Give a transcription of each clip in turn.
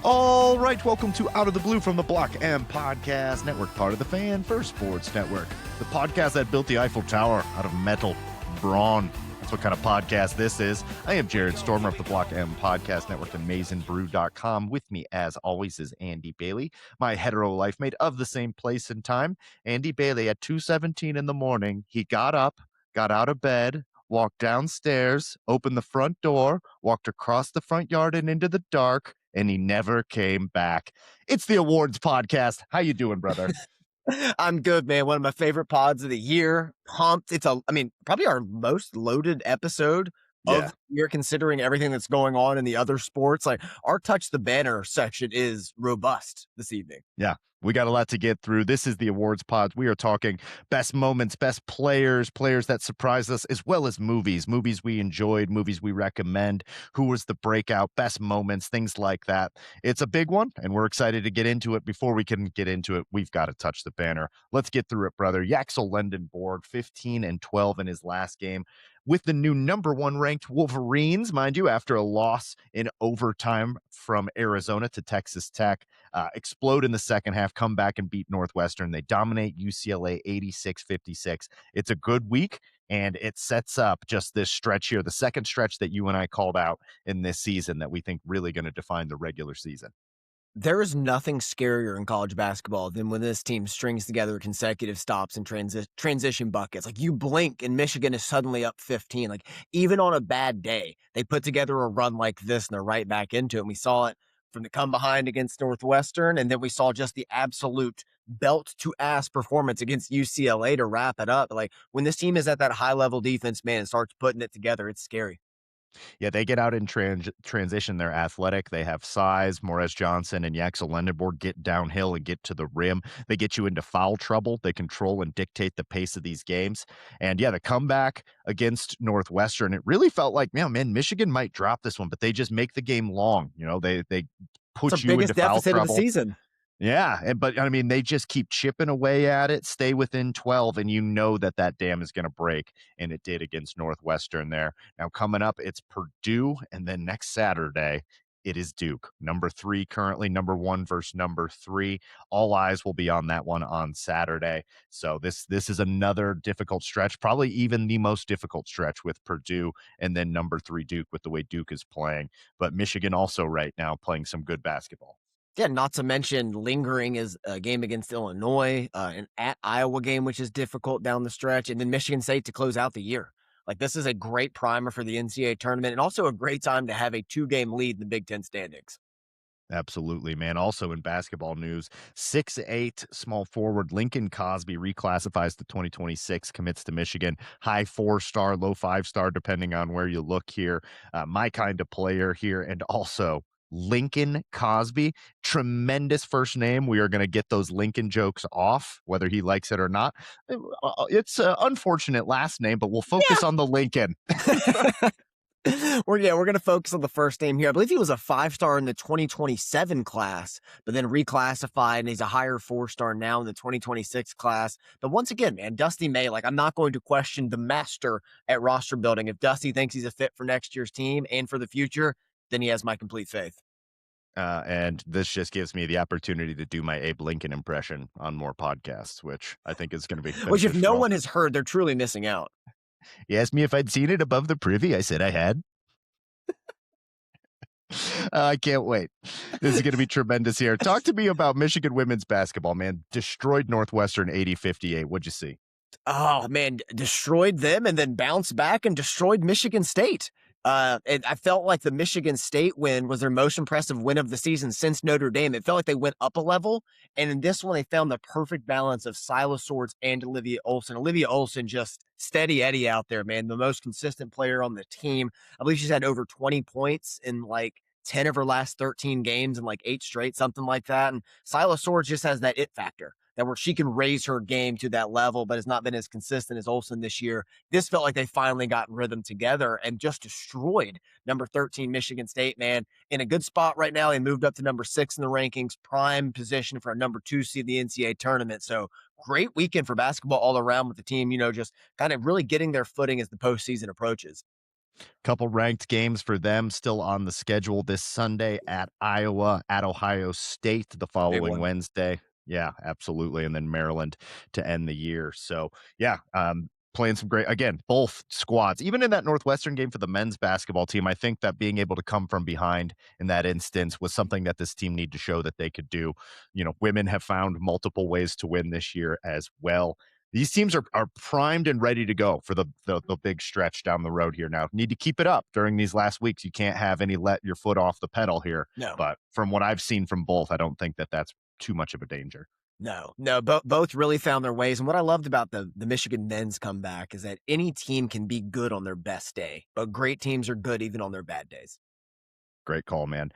All right, welcome to Out of the Blue from the Block M Podcast Network, part of the Fan First Sports Network. The podcast that built the Eiffel Tower out of metal, brawn. That's what kind of podcast this is. I am Jared Stormer of the Block M Podcast Network and MaizenBrew.com. With me, as always, is Andy Bailey, my hetero life mate of the same place and time. Andy Bailey at 2:17 in the morning, he got up, got out of bed, walked downstairs, opened the front door, walked across the front yard and into the dark, and he never came back. It's the awards podcast. How you doing, brother? I'm good, man. One of my favorite pods of the year. Pumped. Probably our most loaded episode of the year, considering everything that's going on in the other sports. Like, our Touch the Banner section is robust this evening. Yeah, we got a lot to get through. This is the awards pod. We are talking best moments, best players, players that surprised us, as well as movies we enjoyed, movies we recommend, who was the breakout, best moments, things like that. It's a big one, and we're excited to get into it. Before we can get into it, we've got to touch the banner. Let's get through it, brother. Yaxel Lendenborg, 15-12 in his last game, with the new number one ranked Wolverines, mind you, after a loss in overtime from Arizona to Texas Tech. Explode in the second half, come back and beat Northwestern. They dominate UCLA 86-56. It's a good week, and it sets up just this stretch here, the second stretch that you and I called out in this season that we think really going to define the regular season. There is nothing scarier in college basketball than when this team strings together consecutive stops and transition buckets. Like, you blink and Michigan is suddenly up 15. Like, even on a bad day, they put together a run like this and they're right back into it. And we saw it from the come behind against Northwestern, and then we saw just the absolute belt to ass performance against UCLA to wrap it up. Like, when this team is at that high level defense, man, and starts putting it together, it's scary. Yeah, they get out in transition. They're athletic. They have size. Morez Johnson and Yaxel Lendenborg get downhill and get to the rim. They get you into foul trouble. They control and dictate the pace of these games. And yeah, the comeback against Northwestern, it really felt like, man, Michigan might drop this one, but they just make the game long. You know, they put you into foul trouble. Of the season. Yeah, but I mean, they just keep chipping away at it, stay within 12, and you know that dam is going to break, and it did against Northwestern there. Now, coming up, it's Purdue, and then next Saturday, it is Duke. Number 3 currently, number 1 versus number 3. All eyes will be on that one on Saturday. So this is another difficult stretch, probably even the most difficult stretch with Purdue, and then number 3 Duke with the way Duke is playing. But Michigan also right now playing some good basketball. Yeah, not to mention lingering is a game against Illinois, an at Iowa game, which is difficult down the stretch, and then Michigan State to close out the year. Like, this is a great primer for the NCAA tournament, and also a great time to have a 2-game lead in the Big Ten standings. Absolutely, man. Also in basketball news, 6'8" small forward Lincoln Cosby reclassifies to 2026, commits to Michigan. High 4-star, low 5-star, depending on where you look here. My kind of player here, and also Lincoln Cosby, tremendous first name. We are going to get those Lincoln jokes off, whether he likes it or not. It's an unfortunate last name, but we'll focus on the Lincoln. We're going to focus on the first name here. I believe he was a 5-star in the 2027 class, but then reclassified, and he's a higher 4-star now in the 2026 class. But once again, man, Dusty May, like, I'm not going to question the master at roster building. If Dusty thinks he's a fit for next year's team and for the future, then he has my complete faith. And this just gives me the opportunity to do my Abe Lincoln impression on more podcasts, which I think is going to be beneficial. Which, if no one has heard, they're truly missing out. You asked me if I'd seen it above the privy. I said I had. I can't wait. This is going to be tremendous here. Talk to me about Michigan women's basketball, man. Destroyed Northwestern 80-58. What'd you see? Oh, man, destroyed them and then bounced back and destroyed Michigan State. And I felt like the Michigan State win was their most impressive win of the season since Notre Dame. It felt like they went up a level. And in this one, they found the perfect balance of Silas Swords and Olivia Olson. Olivia Olson, just steady Eddie out there, man. The most consistent player on the team. I believe she's had over 20 points in like 10 of her last 13 games and like 8 straight, something like that. And Silas Swords just has that it factor, that where she can raise her game to that level, but has not been as consistent as Olsen this year. This felt like they finally got rhythm together and just destroyed number 13 Michigan State, man. In a good spot right now. They moved up to number 6 in the rankings, prime position for a number 2 seed in the NCAA tournament. So great weekend for basketball all around with the team, you know, just kind of really getting their footing as the postseason approaches. Couple ranked games for them still on the schedule this Sunday at Iowa, at Ohio State the Big following one. Wednesday. Yeah, absolutely. And then Maryland to end the year. So, yeah, playing some great, again, both squads. Even in that Northwestern game for the men's basketball team, I think that being able to come from behind in that instance was something that this team need to show that they could do. Women have found multiple ways to win this year as well. These teams are primed and ready to go for the big stretch down the road here now. Need to keep it up during these last weeks. You can't have any let your foot off the pedal here. No. But from what I've seen from both, I don't think that that's too much of a danger. No, both really found their ways. And what I loved about the Michigan men's comeback is that any team can be good on their best day, but great teams are good even on their bad days. Great call, man.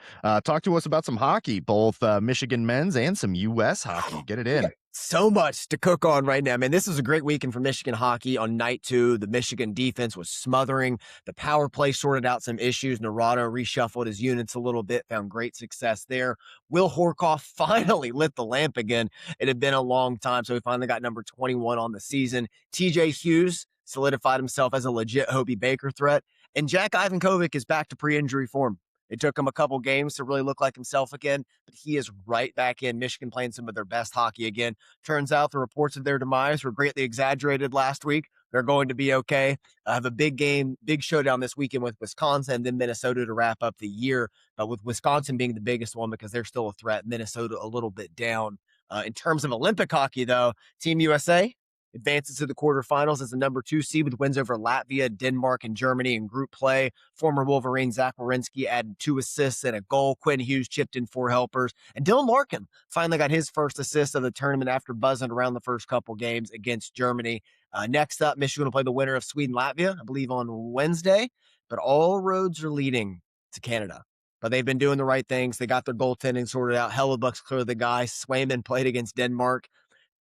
Talk to us about some hockey, both Michigan men's and some U.S. hockey. Get it We got in. so much to cook on right now, man. This was a great weekend for Michigan hockey. On night 2, the Michigan defense was smothering. The power play sorted out some issues. Naruto reshuffled his units a little bit, found great success there. Will Horkoff finally lit the lamp again. It had been a long time, so he finally got number 21 on the season. TJ Hughes solidified himself as a legit Hobie Baker threat. And Jack Ivankovic is back to pre-injury form. It took him a couple games to really look like himself again, but he is right back in. Michigan playing some of their best hockey again. Turns out the reports of their demise were greatly exaggerated last week. They're going to be okay. I have a big game, big showdown this weekend with Wisconsin and then Minnesota to wrap up the year. But with Wisconsin being the biggest one because they're still a threat, Minnesota a little bit down. In terms of Olympic hockey, though, Team USA advances to the quarterfinals as the number 2 seed with wins over Latvia, Denmark, and Germany in group play. Former Wolverine Zach Werenski added 2 assists and a goal. Quinn Hughes chipped in 4 helpers. And Dylan Larkin finally got his first assist of the tournament after buzzing around the first couple games against Germany. Next up, Michigan will play the winner of Sweden-Latvia, I believe, on Wednesday. But all roads are leading to Canada. But they've been doing the right things. They got their goaltending sorted out. Hellebuck's clearly the guy. Swayman played against Denmark.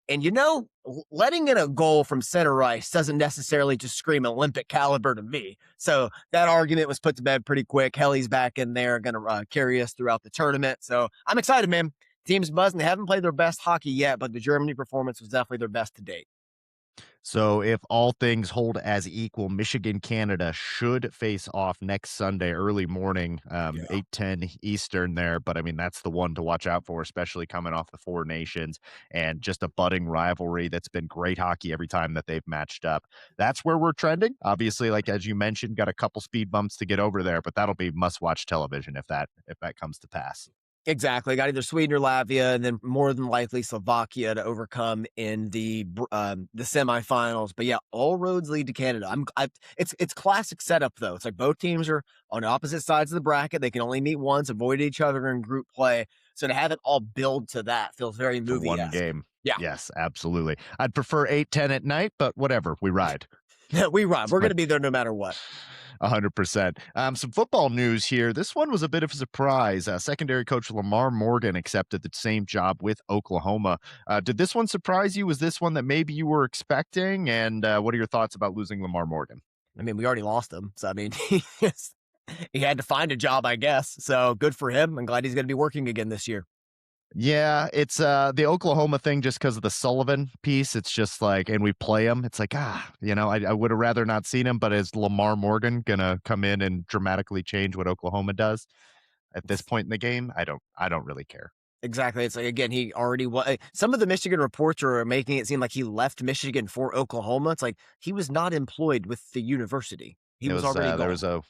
And letting in a goal from center ice doesn't necessarily just scream Olympic caliber to me. So that argument was put to bed pretty quick. Helly's back in there, going to carry us throughout the tournament. So I'm excited, man. Team's buzzing. They haven't played their best hockey yet, but the Germany performance was definitely their best to date. So, if all things hold as equal, Michigan, Canada should face off next Sunday, early morning, Yeah. 8:10 Eastern there. But I mean, that's the one to watch out for, especially coming off the Four Nations and just a budding rivalry that's been great hockey every time that they've matched up. That's where we're trending. Obviously, like as you mentioned, got a couple speed bumps to get over there, but that'll be must-watch television if that comes to pass. Exactly. Got either Sweden or Latvia, and then more than likely Slovakia to overcome in the semifinals. But yeah, all roads lead to Canada. It's classic setup though. It's like both teams are on opposite sides of the bracket. They can only meet once, avoid each other in group play. So to have it all build to that feels very For one movie-esque. game. Yeah, Yes, absolutely. I'd prefer 8:10 at night, but whatever, we ride. we run. We're My going to be there no matter what. 100%. Some football news here. This one was a bit of a surprise. Secondary coach Lamar Morgan accepted the same job with Oklahoma. Did this one surprise you? Was this one that maybe you were expecting? And what are your thoughts about losing Lamar Morgan? I mean, we already lost him. So, I mean, he had to find a job, I guess. So good for him. I'm glad he's going to be working again this year. Yeah, it's the Oklahoma thing just because of the Sullivan piece. It's just like, and we play him. It's like, I would have rather not seen him, but is Lamar Morgan gonna come in and dramatically change what Oklahoma does at this point in the game? I don't really care. Exactly. It's like, again, he already was. Some of the Michigan reports are making it seem like he left Michigan for Oklahoma. It's like he was not employed with the university. He It was was already there gone. was a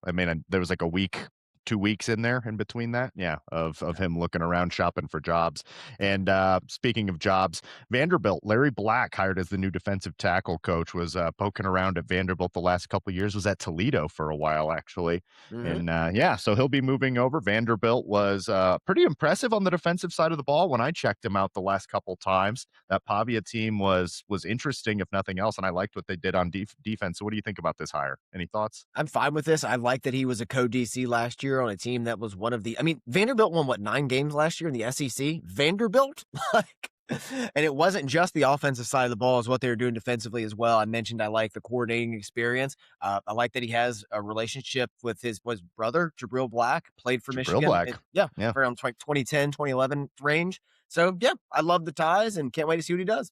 I mean, there was like a week, 2 weeks in there in between that. Yeah, of him looking around shopping for jobs. And speaking of jobs, Vanderbilt, Larry Black hired as the new defensive tackle coach was poking around at Vanderbilt the last couple of years, was at Toledo for a while actually. Hmm. And yeah, so he'll be moving over. Vanderbilt was pretty impressive on the defensive side of the ball when I checked him out the last couple times. That Pavia team was interesting if nothing else, and I liked what they did on defense. So what do you think about this hire? Any thoughts? I'm fine with this. I like that he was a co-DC last year on a team that was one of the. I mean, Vanderbilt won what 9 games last year in the SEC. Vanderbilt, like, and it wasn't just the offensive side of the ball; is what they were doing defensively as well. I mentioned I like the coordinating experience. I like that he has a relationship with his brother Jabril Black, played for Jabril Michigan. Black. Yeah, Yeah. around 2010, 2011 range. So yeah, I love the ties and can't wait to see what he does.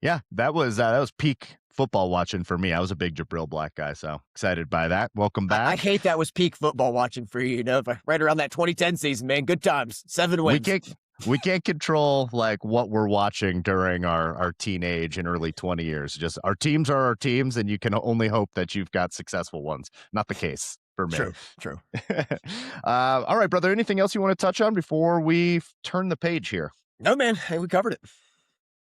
Yeah, that was peak football watching for me. I was a big Jabril Black guy, so excited by that. Welcome I back. hate that was peak football watching for you, but right around that 2010 season, man. Good times. 7 We wins. can't we can't control like what we're watching during our teenage and early 20 years. Just our teams are our teams, and you can only hope that you've got successful ones. Not the case for me. True, true. All right, brother. Anything else you want to touch on before we turn the page here? No, man. Hey, we covered it.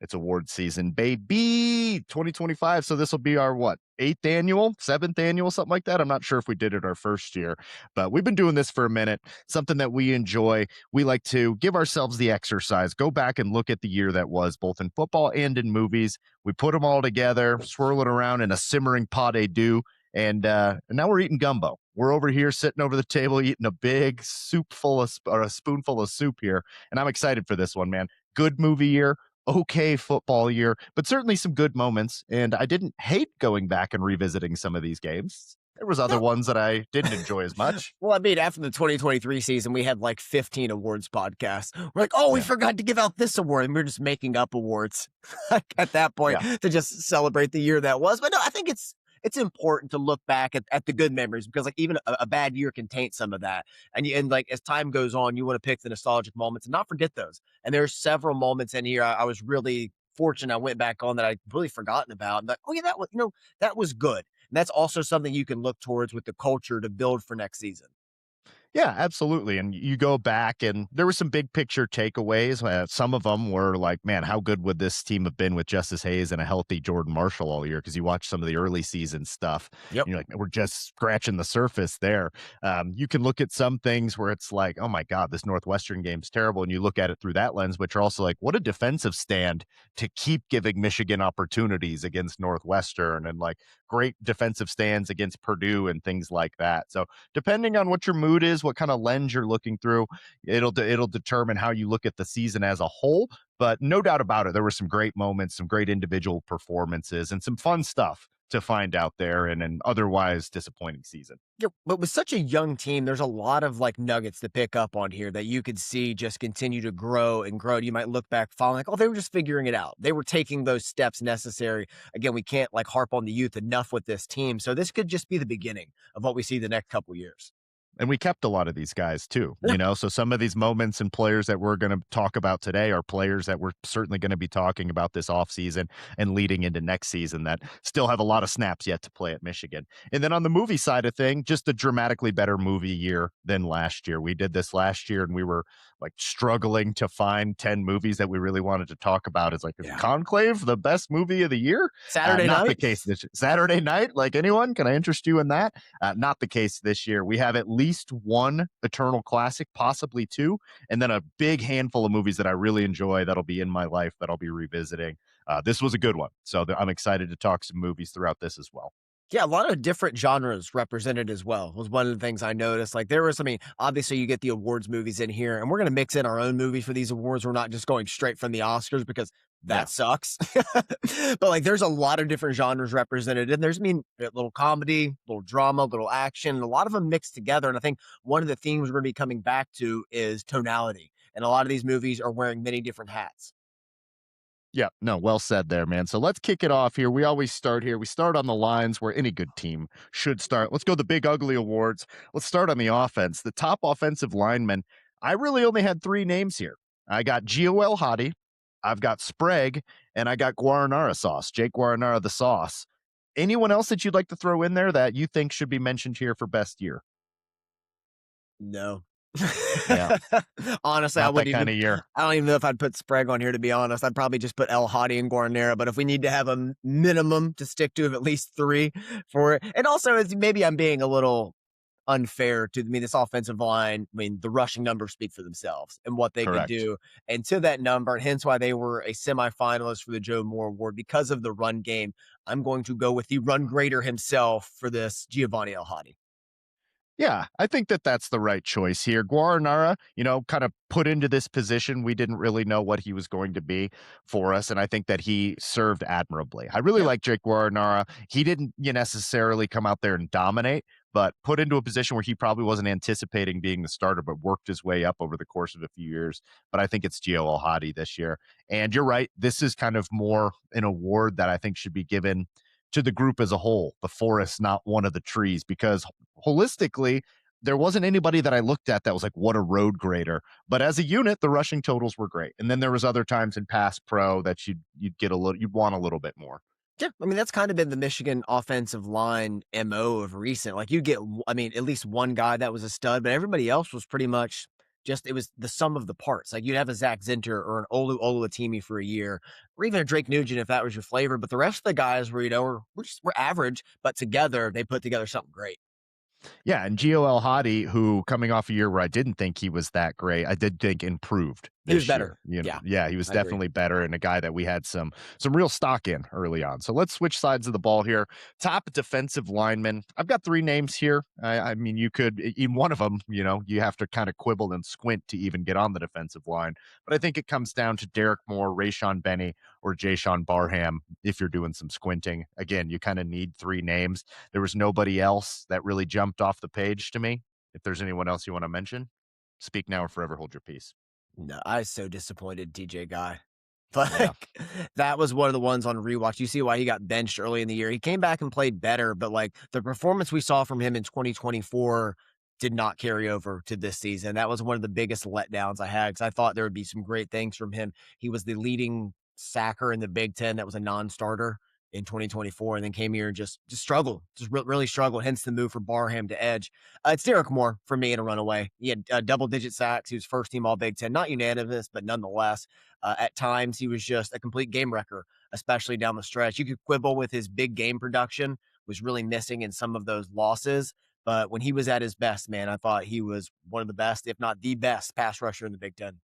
It's award season, baby. 2025. So this will be our what? Eighth annual, seventh annual, something like that. I'm not sure if we did it our first year, but we've been doing this for a minute. Something that we enjoy. We like to give ourselves the exercise, go back and look at the year that was, both in football and in movies. We put them all together, swirl it around in a simmering pot de deux, and now we're eating gumbo. We're over here sitting over the table eating a big soup full of or a spoonful of soup here, and I'm excited for this one, man. Good movie year, okay football year, but certainly some good moments. And I didn't hate going back and revisiting some of these games. There was other No. ones that I didn't enjoy as much. Well, I mean, after the 2023 season, we had like 15 awards podcasts. We're like, oh, we Yeah. forgot to give out this award. And we're just making up awards at that point Yeah. to just celebrate the year that was. But no, I think it's important to look back at the good memories, because like even a bad year can taint some of that. And like as time goes on, you want to pick the nostalgic moments and not forget those. And there's several moments in here I was really fortunate I went back on that I'd completely forgotten about. I'm like, oh yeah, that was, that was good. And that's also something you can look towards with the culture to build for next season. Yeah, absolutely. And you go back, and there were some big picture takeaways. Some of them were like, man, how good would this team have been with Justice Hayes and a healthy Jordan Marshall all year? Because you watch some of the early season stuff, Yep. and you're like, we're just scratching the surface there. You can look at some things where it's like, oh my God, this Northwestern game's terrible. And you look at it through that lens, but you're also like, what a defensive stand to keep giving Michigan opportunities against Northwestern, and like great defensive stands against Purdue and things like that. So depending on what your mood is, what kind of lens you're looking through, it'll determine how you look at the season as a whole. But no doubt about it, there were some great moments, some great individual performances, and some fun stuff to find out there in an otherwise disappointing season. Yeah, but with such a young team, there's a lot of like nuggets to pick up on here that you could see just continue to grow and grow. You might look back, following like, oh, they were just figuring it out. They were taking those steps necessary. Again, we can't like harp on the youth enough with this team. So this could just be the beginning of what we see the next couple years. And we kept a lot of these guys too, Yeah. so some of these moments and players that we're going to talk about today are players that we're certainly going to be talking about this offseason and leading into next season that still have a lot of snaps yet to play at Michigan. And then on the movie side of thing, just a dramatically better movie year than last year. We did this last year, and we were like struggling to find 10 movies that we really wanted to talk about. It's like, is Yeah. Conclave the best movie of the year? Saturday Not the night. case this Saturday night. Like, anyone, can I interest you in that? Not the case this year. We have at least one eternal classic, possibly two, and then a big handful of movies that I really enjoy that'll be in my life that I'll be revisiting. This was a good one, so I'm excited to talk some movies throughout this as well. Yeah, a lot of different genres represented as well was one of the things I noticed. Like there was, I mean, obviously you get the awards movies in here, and we're going to mix in our own movies for these awards. We're not just going straight from the Oscars because Yeah. that sucks. But like there's a lot of different genres represented. And there's, I mean, a little comedy, a little drama, a little action, and a lot of them mixed together. And I think one of the themes we're going to be coming back to is tonality. And a lot of these movies are wearing many different hats. Yeah, no, well said there, man. So let's kick it off here. We always start here. We start on the lines where any good team should start. Let's go the big ugly awards. Let's start on the offense. The top offensive lineman. I really only had three names here. I got Gio Hadi, I've got Sprague, and I got Guaranara sauce, Jake Guaranara the sauce. Anyone else that you'd like to throw in there that you think should be mentioned here for best year? No. Yeah, Honestly, not that kind of year. I don't even know if I'd put Sprague on here, to be honest. I'd probably just put El Hadi and Guarnera. But if we need to have a minimum to stick to of at least three for it. And also, it's, maybe I'm being a little unfair to, I mean, this offensive line. I mean, the rushing numbers speak for themselves and what they could Correct. do. And to that number, and hence why they were a semifinalist for the Joe Moore Award because of the run game, I'm going to go with the run grader himself for this, Giovanni El Hadi. Yeah, I think that that's the right choice here. Guaranara, kind of put into this position. We didn't really know what he was going to be for us, and I think that he served admirably. I really Yeah. like Jake Guaranara. He didn't necessarily come out there and dominate, but put into a position where he probably wasn't anticipating being the starter, but worked his way up over the course of a few years. But I think it's Gio El-Hadi this year. And you're right, this is kind of more an award that I think should be given to the group as a whole, the forest, not one of the trees, because holistically, there wasn't anybody that I looked at that was like, what a road grader. But as a unit, the rushing totals were great. And then there was other times in pass pro that you'd get a little, you'd want a little bit more. Yeah, I mean, that's kind of been the Michigan offensive line MO of recent. Like you get, I mean, at least one guy that was a stud, but everybody else was pretty much just, it was the sum of the parts. Like you'd have a Zach Zinter or an Oluwatimi for a year, or even a Drake Nugent if that was your flavor. But the rest of the guys were, were average, but together they put together something great. Yeah, and Gio El Hadi, who coming off a year where I didn't think he was that great, I did think improved He was this better. year. You know, Yeah, yeah, he was I agree. definitely better and a guy that we had some real stock in early on. So let's switch sides of the ball here. Top defensive lineman. I've got three names here. I mean, you could even one of them. You have to kind of quibble and squint to even get on the defensive line. But I think it comes down to Derek Moore, Rayshon Benny, or Jayshawn Barham. If you're doing some squinting, again, you kind of need three names. There was nobody else that really jumped off the page to me. If there's anyone else you want to mention, speak now or forever hold your peace. No, I was so disappointed, DJ Guy. Yeah. Like that was one of the ones on rewatch. You see why he got benched early in the year. He came back and played better, but like the performance we saw from him in 2024 did not carry over to this season. That was one of the biggest letdowns I had because I thought there would be some great things from him. He was the leading sacker in the Big Ten that was a non-starter in 2024 and then came here and just struggled, really struggled, hence the move for Barham to edge. It's Derek Moore for me in a runaway. He had double-digit sacks. He was first team all Big Ten, not unanimous, but nonetheless, at times he was just a complete game wrecker, especially down the stretch. You could quibble with his big game production, was really missing in some of those losses. But when he was at his best, man, I thought he was one of the best, if not the best pass rusher in the Big Ten.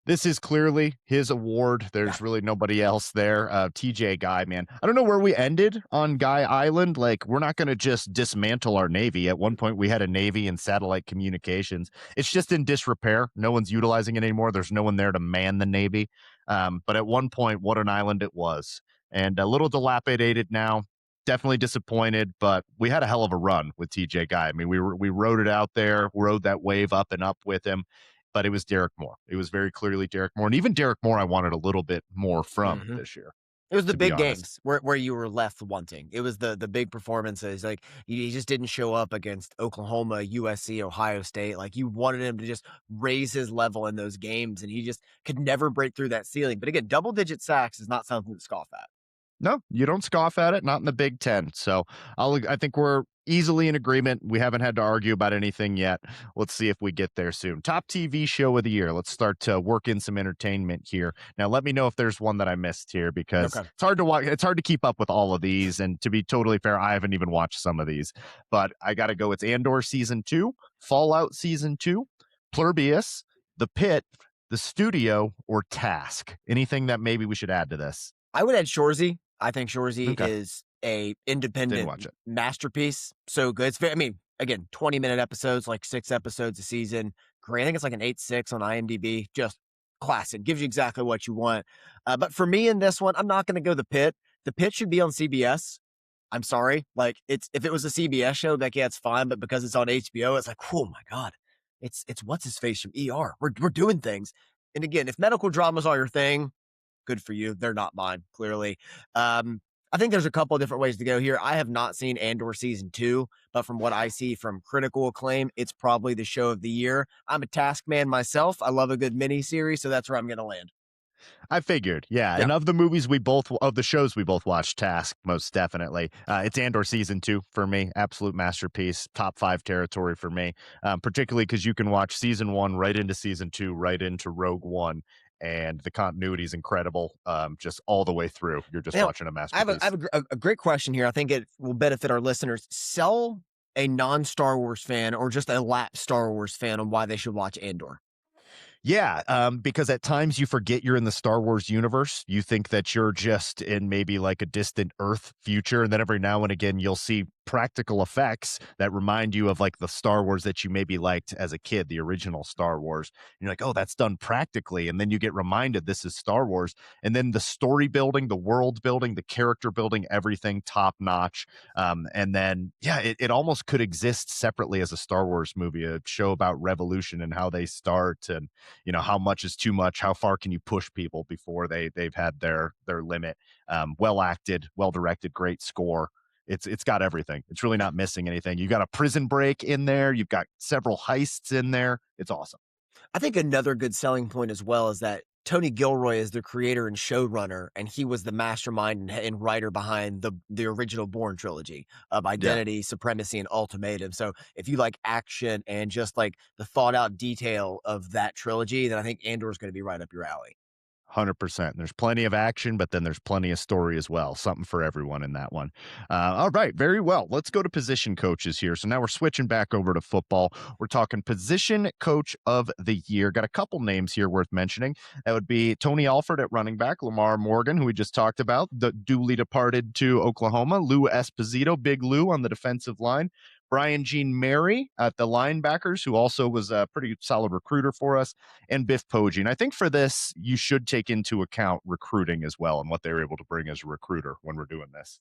This is clearly his award. Yeah. There's really nobody else there. TJ Guy, man. I don't know where we ended on Guy Island. Like, we're not going to just dismantle our Navy. At one point, we had a Navy and satellite communications. It's just in disrepair. No one's utilizing it anymore. There's no one there to man the Navy. But at one point, what an island it was. And a little dilapidated now. Definitely disappointed, but we had a hell of a run with TJ Guy. I mean, we rode it out there, rode that wave up and up with him, but it was Derek Moore. It was very clearly Derek Moore. And even Derek Moore, I wanted a little bit more from Mhm. this year, It was the to be big honest. games where you were left wanting. It was the big performances. Like he just didn't show up against Oklahoma, USC, Ohio State. Like you wanted him to just raise his level in those games, and he just could never break through that ceiling. But again, double digit sacks is not something to scoff at. No, you don't scoff at it, not in the Big Ten. So I think we're easily in agreement. We haven't had to argue about anything yet. Let's see if we get there soon. Top TV show of the year. Let's start to work in some entertainment here. Now, let me know if there's one that I missed here because Okay. it's hard to watch. It's hard to keep up with all of these. And to be totally fair, I haven't even watched some of these, but I got to go. It's Andor season 2, Fallout season 2, Plurbius, The Pit, The Studio, or Task. Anything that maybe we should add to this? I would add Shorzy. I think Shorzy Okay. is a Didn't independent watch it. masterpiece. So good. It's very, I mean, again, 20-minute episodes, like 6 episodes a season. Great. I think it's like an 8.6 on IMDb. Just classic. Gives you exactly what you want. But for me in this one, I'm not going to go The Pit. The Pit should be on CBS. I'm sorry. Like it's if it was a CBS show, like yeah, it's fine. But because it's on HBO, it's like, oh my God. It's what's his face from ER. We're doing things. And again, if medical dramas are your thing, good for you. They're not mine, clearly. I think there's a couple of different ways to go here. I have not seen Andor season 2, but from what I see from critical acclaim, it's probably the show of the year. I'm a Task man myself. I love a good mini series, so that's where I'm going to land. I figured, yeah. Yeah. And of the shows we both watched, Task, most definitely. It's Andor season 2 for me. Absolute masterpiece, top 5 territory for me. Particularly because you can watch season 1 right into season 2, right into Rogue One, and the continuity is incredible. Just all the way through, you're just Now, watching a I have masterpiece. a great question here. I think it will benefit our listeners. Sell a non-Star Wars fan or just a lap Star Wars fan on why they should watch Andor. Yeah, because at times you forget you're in the Star Wars universe. You think that you're just in maybe like a distant Earth future, and then every now and again you'll see practical effects that remind you of like the Star Wars that you maybe liked as a kid, the original Star Wars. And you're like, oh, that's done practically. And then you get reminded this is Star Wars. And then the story building, the world building, the character building, everything top notch. And then, yeah, it almost could exist separately as a Star Wars movie, a show about revolution and how they start, and how much is too much, how far can you push people before they've had their limit. Well acted, well directed, great score. It's got everything. It's really not missing anything. You got a prison break in there. You've got several heists in there. It's awesome. I think another good selling point as well is that Tony Gilroy is the creator and showrunner, and he was the mastermind and writer behind the original Bourne trilogy of Yeah. Identity, Supremacy, and Ultimatum. So if you like action and just like the thought out detail of that trilogy, then I think Andor is going to be right up your alley. 100%. There's plenty of action, but then there's plenty of story as well. Something for everyone in that one. All right, very well. Let's go to position coaches here. So now we're switching back over to football. We're talking position coach of the year. Got a couple names here worth mentioning. That would be Tony Alford at running back, Lamar Morgan, who we just talked about, the duly departed to Oklahoma, Lou Esposito, Big Lou on the defensive line, Brian Jean Mary at the linebackers, who also was a pretty solid recruiter for us, and Biff Poggi. And I think for this, you should take into account recruiting as well and what they were able to bring as a recruiter when we're doing this.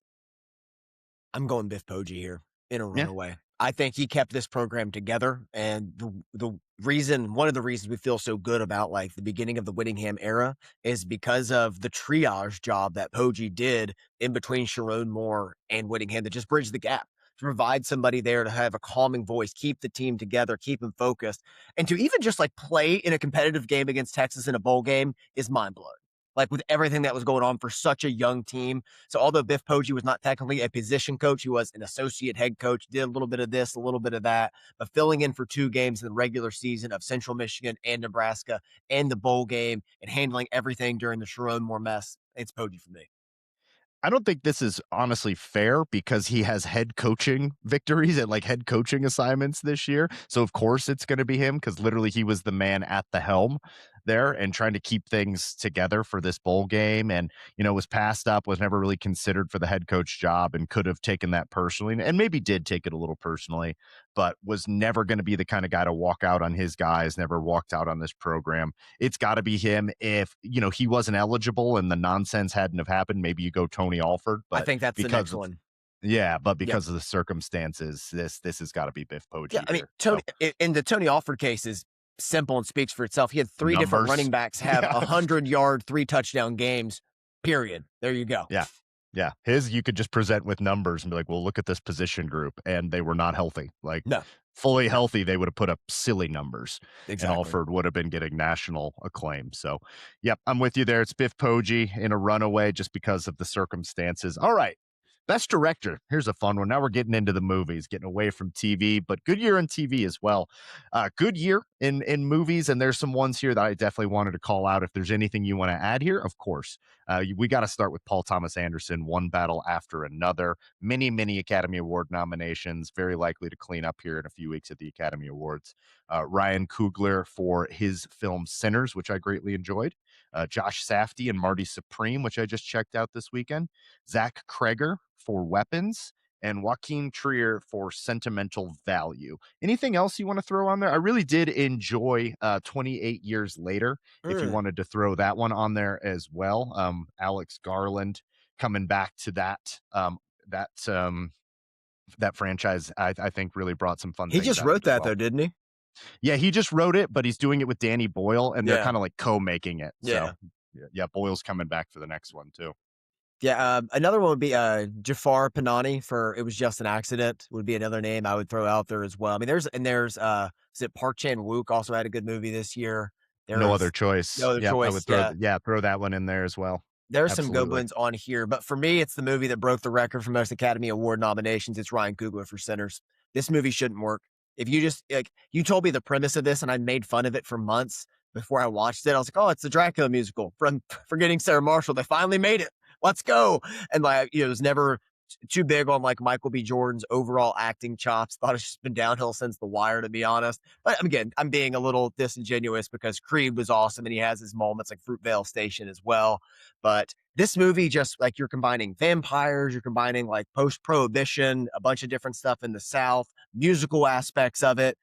I'm going Biff Poggi here in a Yeah, runaway. I think he kept this program together, and one of the reasons we feel so good about like the beginning of the Whittingham era is because of the triage job that Poggi did in between Sharon Moore and Whittingham that just bridged the gap. To provide somebody there to have a calming voice, keep the team together, keep them focused, and to even just like play in a competitive game against Texas in a bowl game is mind blowing. Like with everything that was going on for such a young team. So although Biff Poggi was not technically a position coach, he was an associate head coach, did a little bit of this, a little bit of that, but filling in for 2 games in the regular season of Central Michigan and Nebraska and the bowl game and handling everything during the Sharon Moore mess, it's Poggi for me. I don't think this is honestly fair because he has head coaching victories and like head coaching assignments this year. So of course it's going to be him because literally he was the man at the helm there and trying to keep things together for this bowl game, and was passed up, was never really considered for the head coach job, and could have taken that personally, and maybe did take it a little personally, but was never going to be the kind of guy to walk out on his guys, never walked out on this program. It's got to be him. If he wasn't eligible and the nonsense hadn't have happened, maybe you go Tony Alford, I but think that's the because next of one. because of the circumstances, this has got to be Biff Yeah, Poggi I mean, here. So Tony in the Tony Alford case is simple and speaks for itself. He had 3 different numbers. running backs have Yeah. 100-yard, 3 touchdown games, period. There you go. Yeah. Yeah. His, you could just present with numbers and be like, well, look at this position group. And they were not healthy. Like No, fully healthy, they would have put up silly numbers and exactly. Alford would have been getting national acclaim. So, yep, I'm with you there. It's Biff Poggi in a runaway just because of the circumstances. All right. Best director. Here's a fun one. Now we're getting into the movies, getting away from TV, but good year in TV as well. Good year in movies, and there's some ones here that I definitely wanted to call out. If there's anything you want to add here, of course. We got to start with Paul Thomas Anderson, One Battle After Another. Many Academy Award nominations, very likely to clean up here in a few weeks at the Academy Awards. Ryan Coogler for his film Sinners, which I greatly enjoyed. Josh Safdie and Marty Supreme, which I just checked out this weekend. Zach Kreger for Weapons, and Joaquin Trier for Sentimental Value. Anything else you want to throw on there? I really did enjoy 28 Years Later, if you Mm. wanted to throw that one on there as well. Alex Garland coming back to that that franchise, I think really brought some fun He things just out of wrote it as that well. though, didn't he? Yeah, he just wrote it, but he's doing it with Danny Boyle, and they're Yeah. kind of like co-making it. So Yeah. yeah, Boyle's coming back for the next one too. Yeah, another one would be, Jafar Panani for It Was Just an Accident would be another name I would throw out there as well. I mean, there's is it Park Chan-wook also had a good movie this year. No Other There's No Choice. Other Yep, I Choice, would yeah. throw that one in there as well. There's some good Absolutely. ones on here, but for me, it's the movie that broke the record for most Academy Award nominations. It's Ryan Coogler for Sinners. This movie shouldn't work. If you just like you told me the premise of this and I made fun of it for months before I watched it. I was like, oh, it's the Dracula musical from Forgetting Sarah Marshall. They finally made it. Let's go. And like, it was never too big on like Michael B. Jordan's overall acting chops. Thought it's just been downhill since The Wire, to be honest. But again, I'm being a little disingenuous because Creed was awesome and he has his moments like Fruitvale Station as well. But this movie, just like you're combining vampires, you're combining like post prohibition, a bunch of different stuff in the South, musical aspects of it,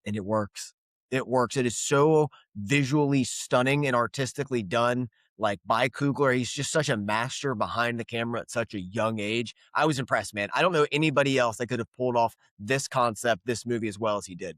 and it works. It works. It is so visually stunning and artistically done, like by Coogler. He's just such a master behind the camera at such a young age. I was impressed, man. I don't know anybody else that could have pulled off this concept, this movie as well as he did.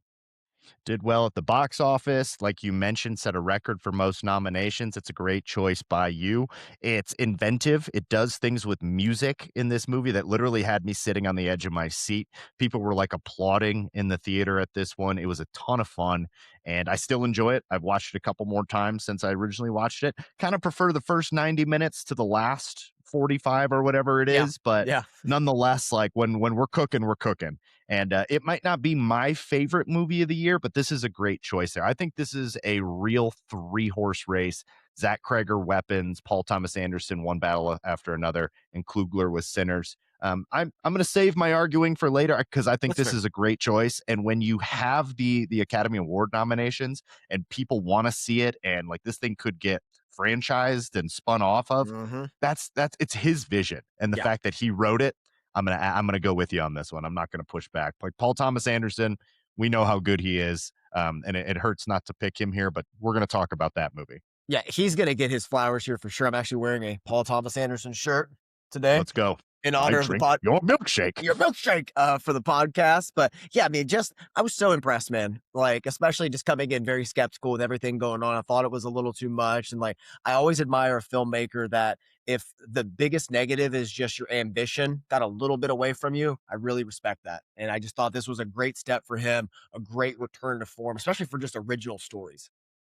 Did well at the box office. Like you mentioned, set a record for most nominations. It's a great choice by you. It's inventive. It does things with music in this movie that literally had me sitting on the edge of my seat. People were like applauding in the theater at this one. It was a ton of fun and I still enjoy it. I've watched it a couple more times since I originally watched it. Kind of prefer the first 90 minutes to the last 45 or whatever it Yeah. is, but Yeah. nonetheless, like when we're cooking, we're cooking. And it might not be my favorite movie of the year, but this is a great choice there. I think this is a real 3-horse race. Zach Kreger, Weapons, Paul Thomas Anderson, one battle after another, and Klugler with Sinners. I'm going to save my arguing for later because I think That's this fair. is a great choice. And when you have the Academy Award nominations and people want to see it, and like this thing could get franchised and spun off of, Mm-hmm. that's it's his vision, and the Yeah. fact that he wrote it. I'm gonna go with you on this one. I'm not gonna push back. Like Paul Thomas Anderson, we know how good he is, and it hurts not to pick him here, but we're gonna talk about that movie. Yeah. He's going to get his flowers here for sure. I'm actually wearing a Paul Thomas Anderson shirt today Let's go. in I honor of the drink pod. your milkshake. Your milkshake for the podcast. But yeah, I mean, just I was so impressed, man. Like, especially just coming in very skeptical with everything going on. I thought it was a little too much. And like, I always admire a filmmaker that if the biggest negative is just your ambition got a little bit away from you, I really respect that. And I just thought this was a great step for him, a great return to form, especially for just original stories.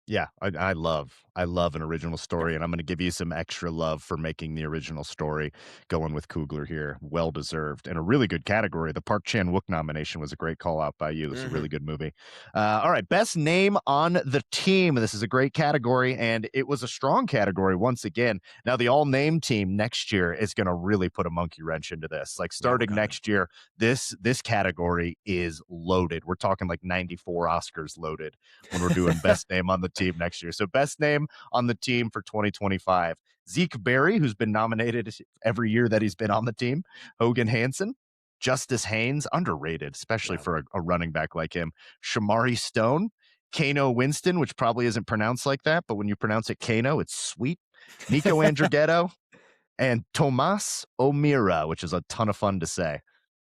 Yeah, I love an original Yeah. story, and I'm going to give you some extra love for making the original story. Going with Coogler here, well deserved, and a really good category. The Park Chan Wook nomination was a great call out by you. It's a Hmm. really good movie. All right, best name on the team. This is a great category, and it was a strong category once again. Now the all name team next year is going to really put a monkey wrench into this. Like Yeah, we're starting coming. next year, this category is loaded. We're talking like 94 Oscars loaded when we're doing best name on the team next year. So best name on the team for 2025. Zeke Berry, who's been nominated every year that he's been on the team. Hogan Hansen, Justice Haynes, underrated, especially Yeah. for a running back like him. Shamari Stone, Kano Winston, which probably isn't pronounced like that, but when you pronounce it Kano, it's sweet. Nico Andrighetto and Tomas O'Meara, which is a ton of fun to say.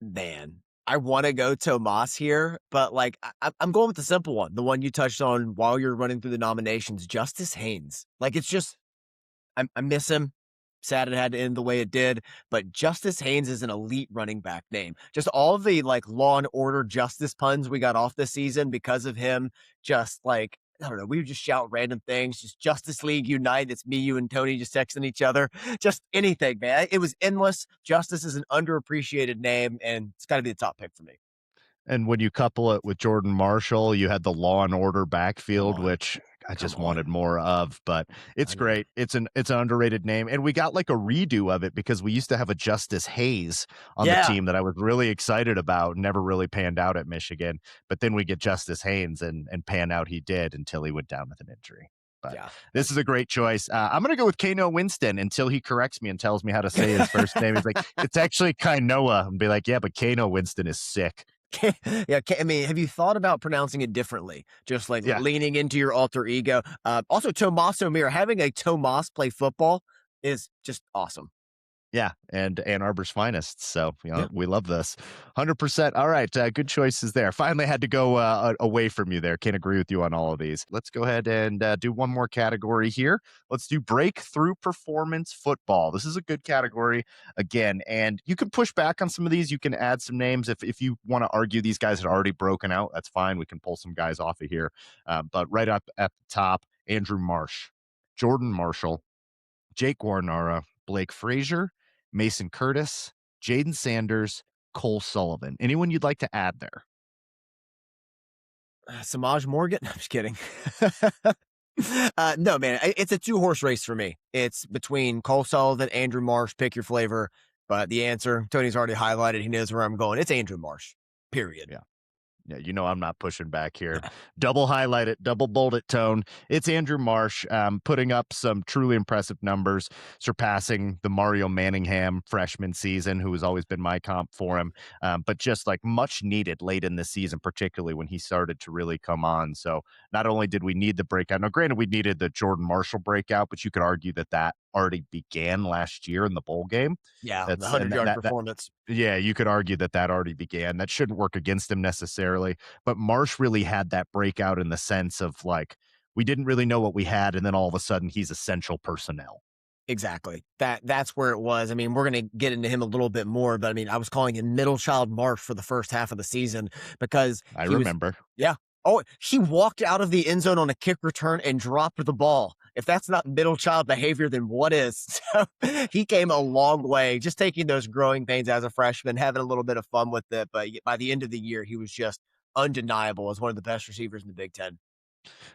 Man, I want to go Tomas here, but like I'm going with the simple one, the one you touched on while you're running through the nominations, Justice Haynes. Like it's just I miss him. Sad it had to end the way it did, but Justice Haynes is an elite running back name. Just all of the like Law and Order justice puns we got off this season because of him. Just like I don't know, we would just shout random things. Just Justice League Unite. It's me, you, and Tony just texting each other. Just anything, man. It was endless. Justice is an underappreciated name, and it's got to be the top pick for me. And when you couple it with Jordan Marshall, you had the Law and Order Come backfield, on, which I come just wanted on. more of, but it's I know. great. It's an underrated name. And we got like a redo of it because we used to have a Justice Hayes on the Yeah, team that I was really excited about, never really panned out at Michigan. But then we get Justice Haynes and pan out he did until he went down with an injury. But yeah. this is a great choice. I'm going to go with Kano Winston until he corrects me and tells me how to say his first name. He's like, it's actually Kainoa. And be like, yeah, but Kano Winston is sick. Yeah, I mean, have you thought about pronouncing it differently? Just like Yeah. leaning into your alter ego. Also, Tomas O'Meara, having a Tomas play football is just awesome. Yeah, and Ann Arbor's finest. So, Yeah. we love this. 100%. All right, good choices there. Finally had to go away from you there. Can't agree with you on all of these. Let's go ahead and do one more category here. Let's do breakthrough performance football. This is a good category again, and you can push back on some of these. You can add some names if you want to argue these guys had already broken out. That's fine. We can pull some guys off of here. But right up at the top, Andrew Marsh, Jordan Marshall, Jake Guarnara, Blake Frazier, Mason Curtis, Jaden Sanders, Cole Sullivan. Anyone you'd like to add there? Samaj Morgan? I'm just kidding. No, man, it's a 2-horse race for me. It's between Cole Sullivan, Andrew Marsh, pick your flavor. But the answer, Tony's already highlighted. He knows where I'm going. It's Andrew Marsh, period. Yeah. Yeah, I'm not pushing back here. Double highlight it, double bold it, Tone. It's Andrew Marsh putting up some truly impressive numbers, surpassing the Mario Manningham freshman season, who has always been my comp for him. But just like much needed late in the season, particularly when he started to really come on. So not only did we need the breakout, now granted we needed the Jordan Marshall breakout, but you could argue that that already began last year in the bowl game. Yeah, the That's and 100-yard performance. yeah, you could argue that that already began. That shouldn't work against him necessarily, but Marsh really had that breakout in the sense of like we didn't really know what we had, and then all of a sudden he's essential personnel. Exactly. That's where it was. I mean, we're going to get into him a little bit more, but I mean, I was calling him middle child Marsh for the first half of the season because I he was, remember. yeah. Oh, he walked out of the end zone on a kick return and dropped the ball. If that's not middle child behavior, then what is? So he came a long way, just taking those growing pains as a freshman, having a little bit of fun with it. But by the end of the year, he was just undeniable as one of the best receivers in the Big Ten.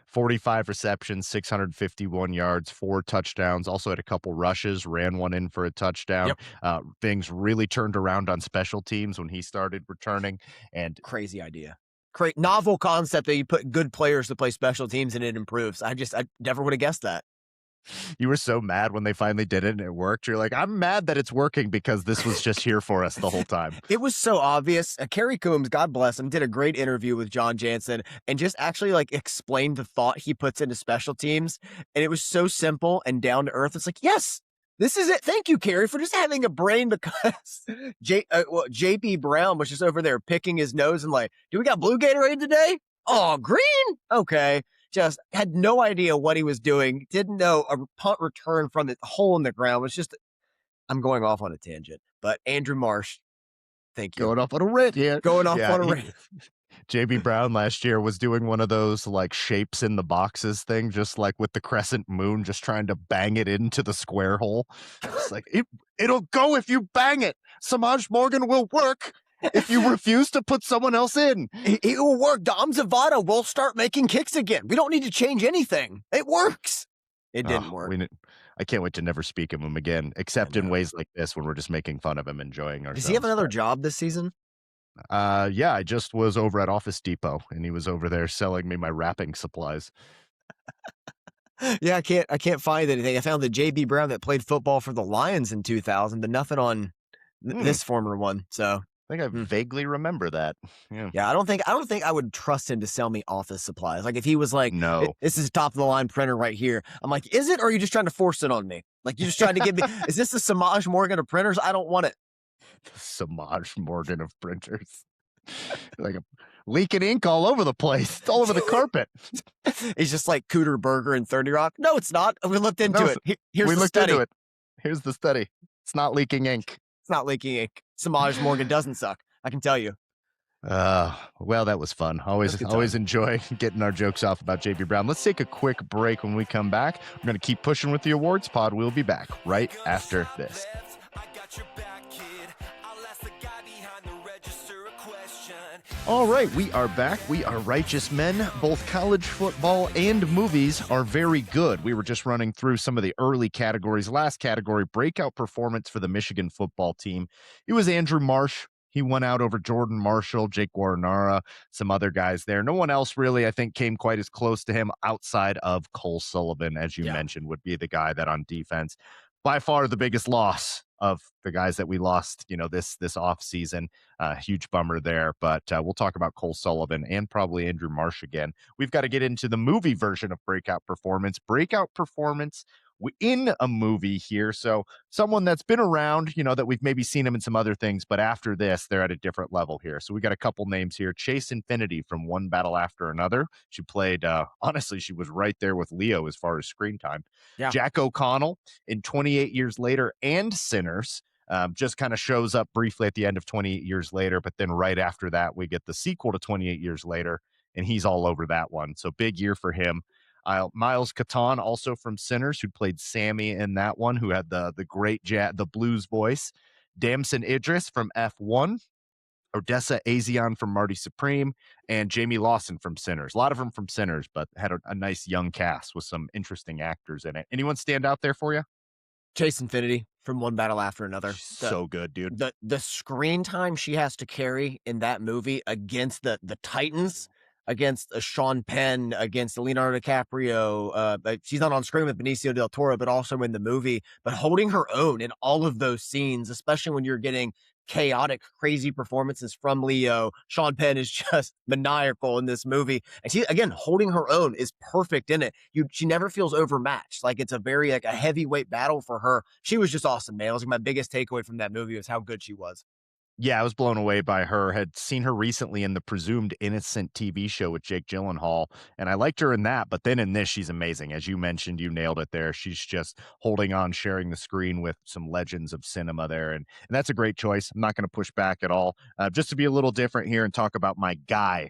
45 receptions, 651 yards, 4 touchdowns. Also had a couple rushes, ran one in for a touchdown. Yep. Things really turned around on special teams when he started returning. And Crazy idea. Novel concept that you put good players to play special teams and it improves. I never would have guessed that. you were so mad when they finally did it and it worked. You're like, I'm mad that it's working because this was just here for us the whole time. It was so obvious. Kerry Coombs, God bless him, did a great interview with John Jansen and just actually like explained the thought he puts into special teams. And it was so simple and down to earth. It's like, yes, this is it. Thank you, Kerry, for just having a brain because JP Brown was just over there picking his nose and like, do we got blue Gatorade today? Oh, green? Okay. Just had no idea what he was doing. Didn't know a punt return from the hole in the ground was just, I'm going off on a tangent, but Andrew Marsh, thank you. Going off on a rant here. Going off on a rant. JB Brown last year was doing one of those like shapes in the boxes thing, just like with the crescent moon, just trying to bang it into the square hole. It's like it'll go if you bang it. Samaj Morgan will work if you refuse to put someone else in. It will work. Dom Zavada will start making kicks again. We don't need to change anything. It works. It didn't work. I can't wait to never speak of him again, except in ways like this when we're just making fun of him, enjoying ourselves. Does he have another job this season? Yeah, I just was over at Office Depot and he was over there selling me my wrapping supplies. Yeah, I can't find anything. I found the JB Brown that played football for the Lions in 2000, but nothing on this former one. So I think I vaguely remember that. Yeah, I don't think I would trust him to sell me office supplies. Like if he was like, no, this is top of the line printer right here. I'm like, is it? Or are you just trying to force it on me? Like you're just trying to give me, is this the Samaj Morgan of printers? I don't want it. The Samaj Morgan of printers. Like a leaking ink all over the place. It's all over the carpet. It's just like Cooter Burger and 30 Rock. No, it's not. We looked into it. Here's the study. Into it. Here's the study. It's not leaking ink. It's not leaking ink. Samaj Morgan doesn't suck. I can tell you. Well, that was fun. Always enjoy getting our jokes off about JB Brown. Let's take a quick break. When we come back, we're going to keep pushing with the awards pod. We'll be back right after this. All right, we are back. We are righteous men. Both college football and movies are very good. We were just running through some of the early categories. Last category, breakout performance for the Michigan football team. It was Andrew Marsh. He went out over Jordan Marshall, Jake Guarnara, some other guys there. No one else really, I think, came quite as close to him outside of Cole Sullivan, as you mentioned, would be the guy that on defense. By far the biggest loss of the guys that we lost, this off season. Huge bummer there, but we'll talk about Cole Sullivan and probably Andrew Marsh again. We've got to get into the movie version of Breakout Performance. Breakout Performance in a movie here. So someone that's been around, that we've maybe seen him in some other things, but after this, they're at a different level here. So we got a couple names here. Chase Infinity from One Battle After Another. She played, honestly, she was right there with Leo as far as screen time. Yeah. Jack O'Connell in 28 Years Later and Sinners. Just kind of shows up briefly at the end of 28 Years Later, but then right after that, we get the sequel to 28 Years Later, and he's all over that one. So big year for him. Miles Catan, also from Sinners, who played Sammy in that one, who had the great the blues voice. Damson Idris from F1. Odessa Azion from Marty Supreme, and Jamie Lawson from Sinners. A lot of them from Sinners, but had a nice young cast with some interesting actors in it. Anyone stand out there for you? Chase Infinity from One Battle After Another. She's so good, dude. The screen time she has to carry in that movie against the Titans, against Sean Penn, against Leonardo DiCaprio. She's not on screen with Benicio del Toro, but also in the movie. But holding her own in all of those scenes, especially when you're getting chaotic, crazy performances from Leo. Sean Penn is just maniacal in this movie. And she, again, holding her own is perfect in it. She never feels overmatched. Like it's a very like a heavyweight battle for her. She was just awesome, man. It was like my biggest takeaway from that movie was how good she was. Yeah, I was blown away by her. Had seen her recently in the Presumed Innocent TV show with Jake Gyllenhaal, and I liked her in that. But then in this, she's amazing. As you mentioned, you nailed it there. She's just holding on, sharing the screen with some legends of cinema there. And that's a great choice. I'm not going to push back at all. Just to be a little different here and talk about my guy.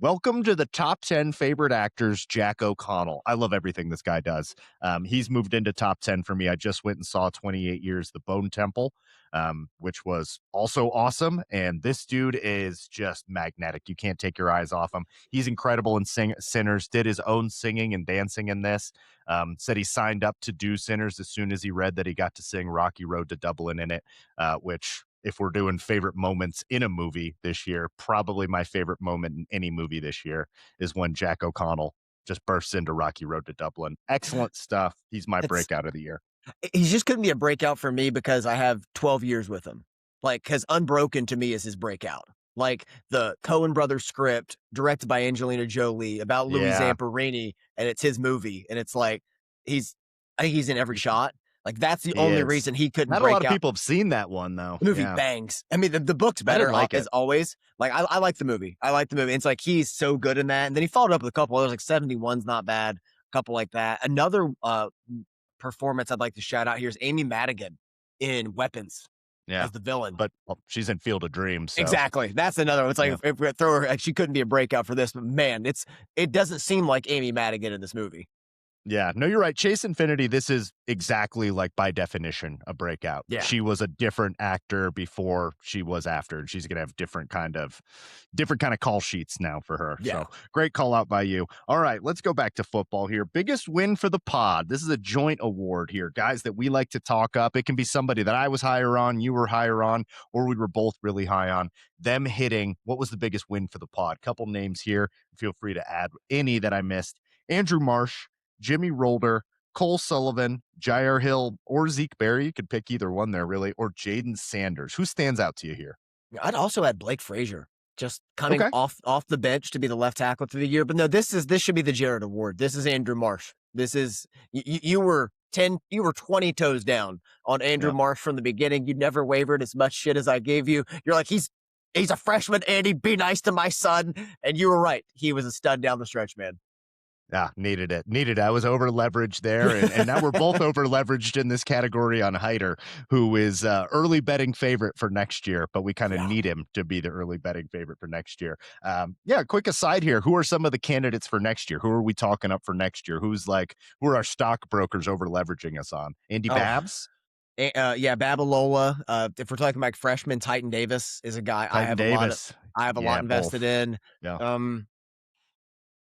Welcome to the top 10 favorite actors, Jack O'Connell. I love everything this guy does. He's moved into top 10 for me. I just went and saw 28 Years, The Bone Temple, which was also awesome. And this dude is just magnetic. You can't take your eyes off him. He's incredible in Sinners, did his own singing and dancing in this. Said he signed up to do Sinners as soon as he read that he got to sing Rocky Road to Dublin in it, which if we're doing favorite moments in a movie this year, probably my favorite moment in any movie this year is when Jack O'Connell just bursts into Rocky Road to Dublin. Excellent stuff. He's my breakout of the year. He just couldn't be a breakout for me because I have 12 years with him. Like, because Unbroken to me is his breakout. Like the Coen Brothers script directed by Angelina Jolie about Louis Zamperini, and it's his movie. And it's like, I think he's in every shot. Like that's the only reason he couldn't Not break a lot of out. people have seen that one though. The movie bangs. I mean, the book's better as always. Like I like the movie. I like the movie. It's like he's so good in that. And then he followed up with a couple others, like 71's not bad. A couple like that. Another performance I'd like to shout out here is Amy Madigan in Weapons as the villain. But she's in Field of Dreams. So. Exactly. That's another one. It's like if we throw her, like, she couldn't be a breakout for this, but man, it doesn't seem like Amy Madigan in this movie. Yeah, no, you're right. Chase Infinity, this is exactly like by definition a breakout. Yeah. She was a different actor before she was after, and she's gonna have different kind of call sheets now for her. Yeah. So great call out by you. All right, let's go back to football here. Biggest win for the pod. This is a joint award here, guys, that we like to talk up. It can be somebody that I was higher on, you were higher on, or we were both really high on. Them hitting what was the biggest win for the pod? Couple names here. Feel free to add any that I missed. Andrew Marsh, Jimmy Rolder, Cole Sullivan, Jair Hill, or Zeke Berry. You could pick either one there, really, or Jaden Sanders. Who stands out to you here? I'd also add Blake Frazier, just coming off the bench to be the left tackle through the year. But no, this should be the Jared Award. This is Andrew Marsh. This is you were 20 toes down on Andrew Marsh from the beginning. You never wavered as much shit as I gave you. You're like, he's a freshman, Andy. Be nice to my son. And you were right. He was a stud down the stretch, man. Yeah, needed it. I was over leveraged there, and now we're both over leveraged in this category on Hyder, who is early betting favorite for next year, but we kind of need him to be the early betting favorite for next year. Quick aside here. Who are some of the candidates for next year? Who are we talking up for next year? Who are our stockbrokers over leveraging us on? Andy Babs? Babalola. If we're talking like freshman, Titan Davis is a guy I have a lot invested in. Yeah.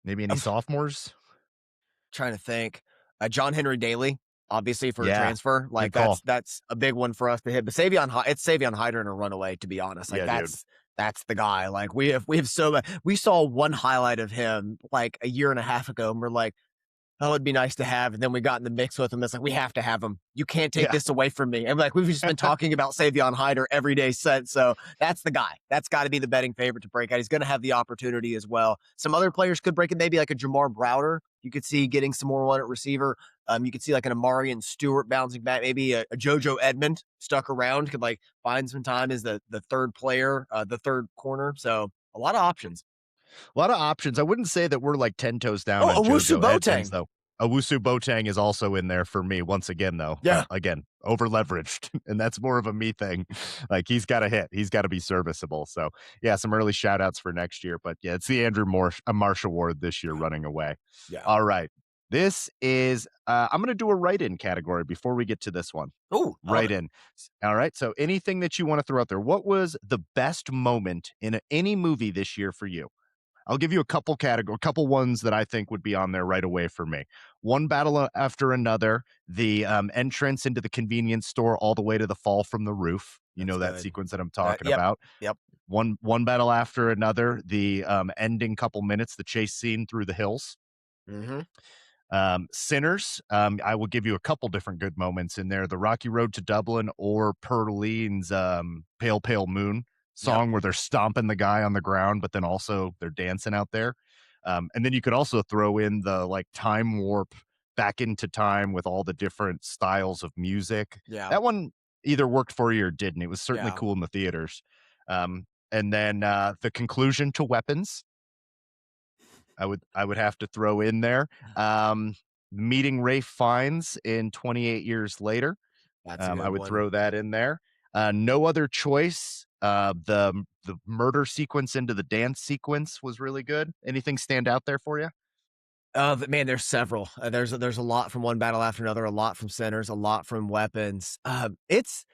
Maybe any sophomores? Trying to think. John Henry Daly, obviously for a transfer. Like that's a big one for us to hit. But it's Savion Hyder in a runaway, to be honest. Like that's the guy. Like we saw one highlight of him like a year and a half ago, and we're like, oh, it'd be nice to have. And then we got in the mix with him. It's like, we have to have him. You can't take this away from me. And like, we've just been talking about Savion Hyder every day since. So that's the guy. That's got to be the betting favorite to break out. He's going to have the opportunity as well. Some other players could break it. Maybe like a Jamar Browder. You could see getting some more one at receiver. You could see like an Amarian Stewart bouncing back. Maybe a JoJo Edmond stuck around, could like find some time as the third player, the third corner. So a lot of options. A lot of options. I wouldn't say that we're like 10 toes down on Owusu Boateng, though. Owusu Boateng is also in there for me once again, though. Yeah. Again, over leveraged, and that's more of a me thing. Like he's got to hit. He's got to be serviceable. So yeah, some early shout outs for next year. But yeah, it's the Andrew Marsh Award this year running away. Yeah. All right. This is I'm going to do a write-in category before we get to this one. Oh, write-in. All right. So anything that you want to throw out there. What was the best moment in any movie this year for you? I'll give you a couple ones that I think would be on there right away for me. One battle after another, the entrance into the convenience store all the way to the fall from the roof. You That's know that good. sequence that I'm That talking yep, about. yep. One battle after another, the ending couple minutes, the chase scene through the hills. Mhm. Sinners, I will give you a couple different good moments in there. The Rocky Road to Dublin or Perline's Pale Pale Moon Yep. song where they're stomping the guy on the ground, but then also they're dancing out there. And then you could also throw in the like time warp back into time with all the different styles of music. Yeah. That one either worked for you or didn't. It was certainly Yeah. cool in the theaters. And then the conclusion to Weapons I would have to throw in there. Um, Meeting Rafe Fiennes in 28 years later. That's a I good would one. throw that in there. No Other Choice. The murder sequence into the dance sequence was really good. Anything stand out there for you? Man, there's several. There's a lot from One Battle After Another, a lot from Sinners, a lot from Weapons. It's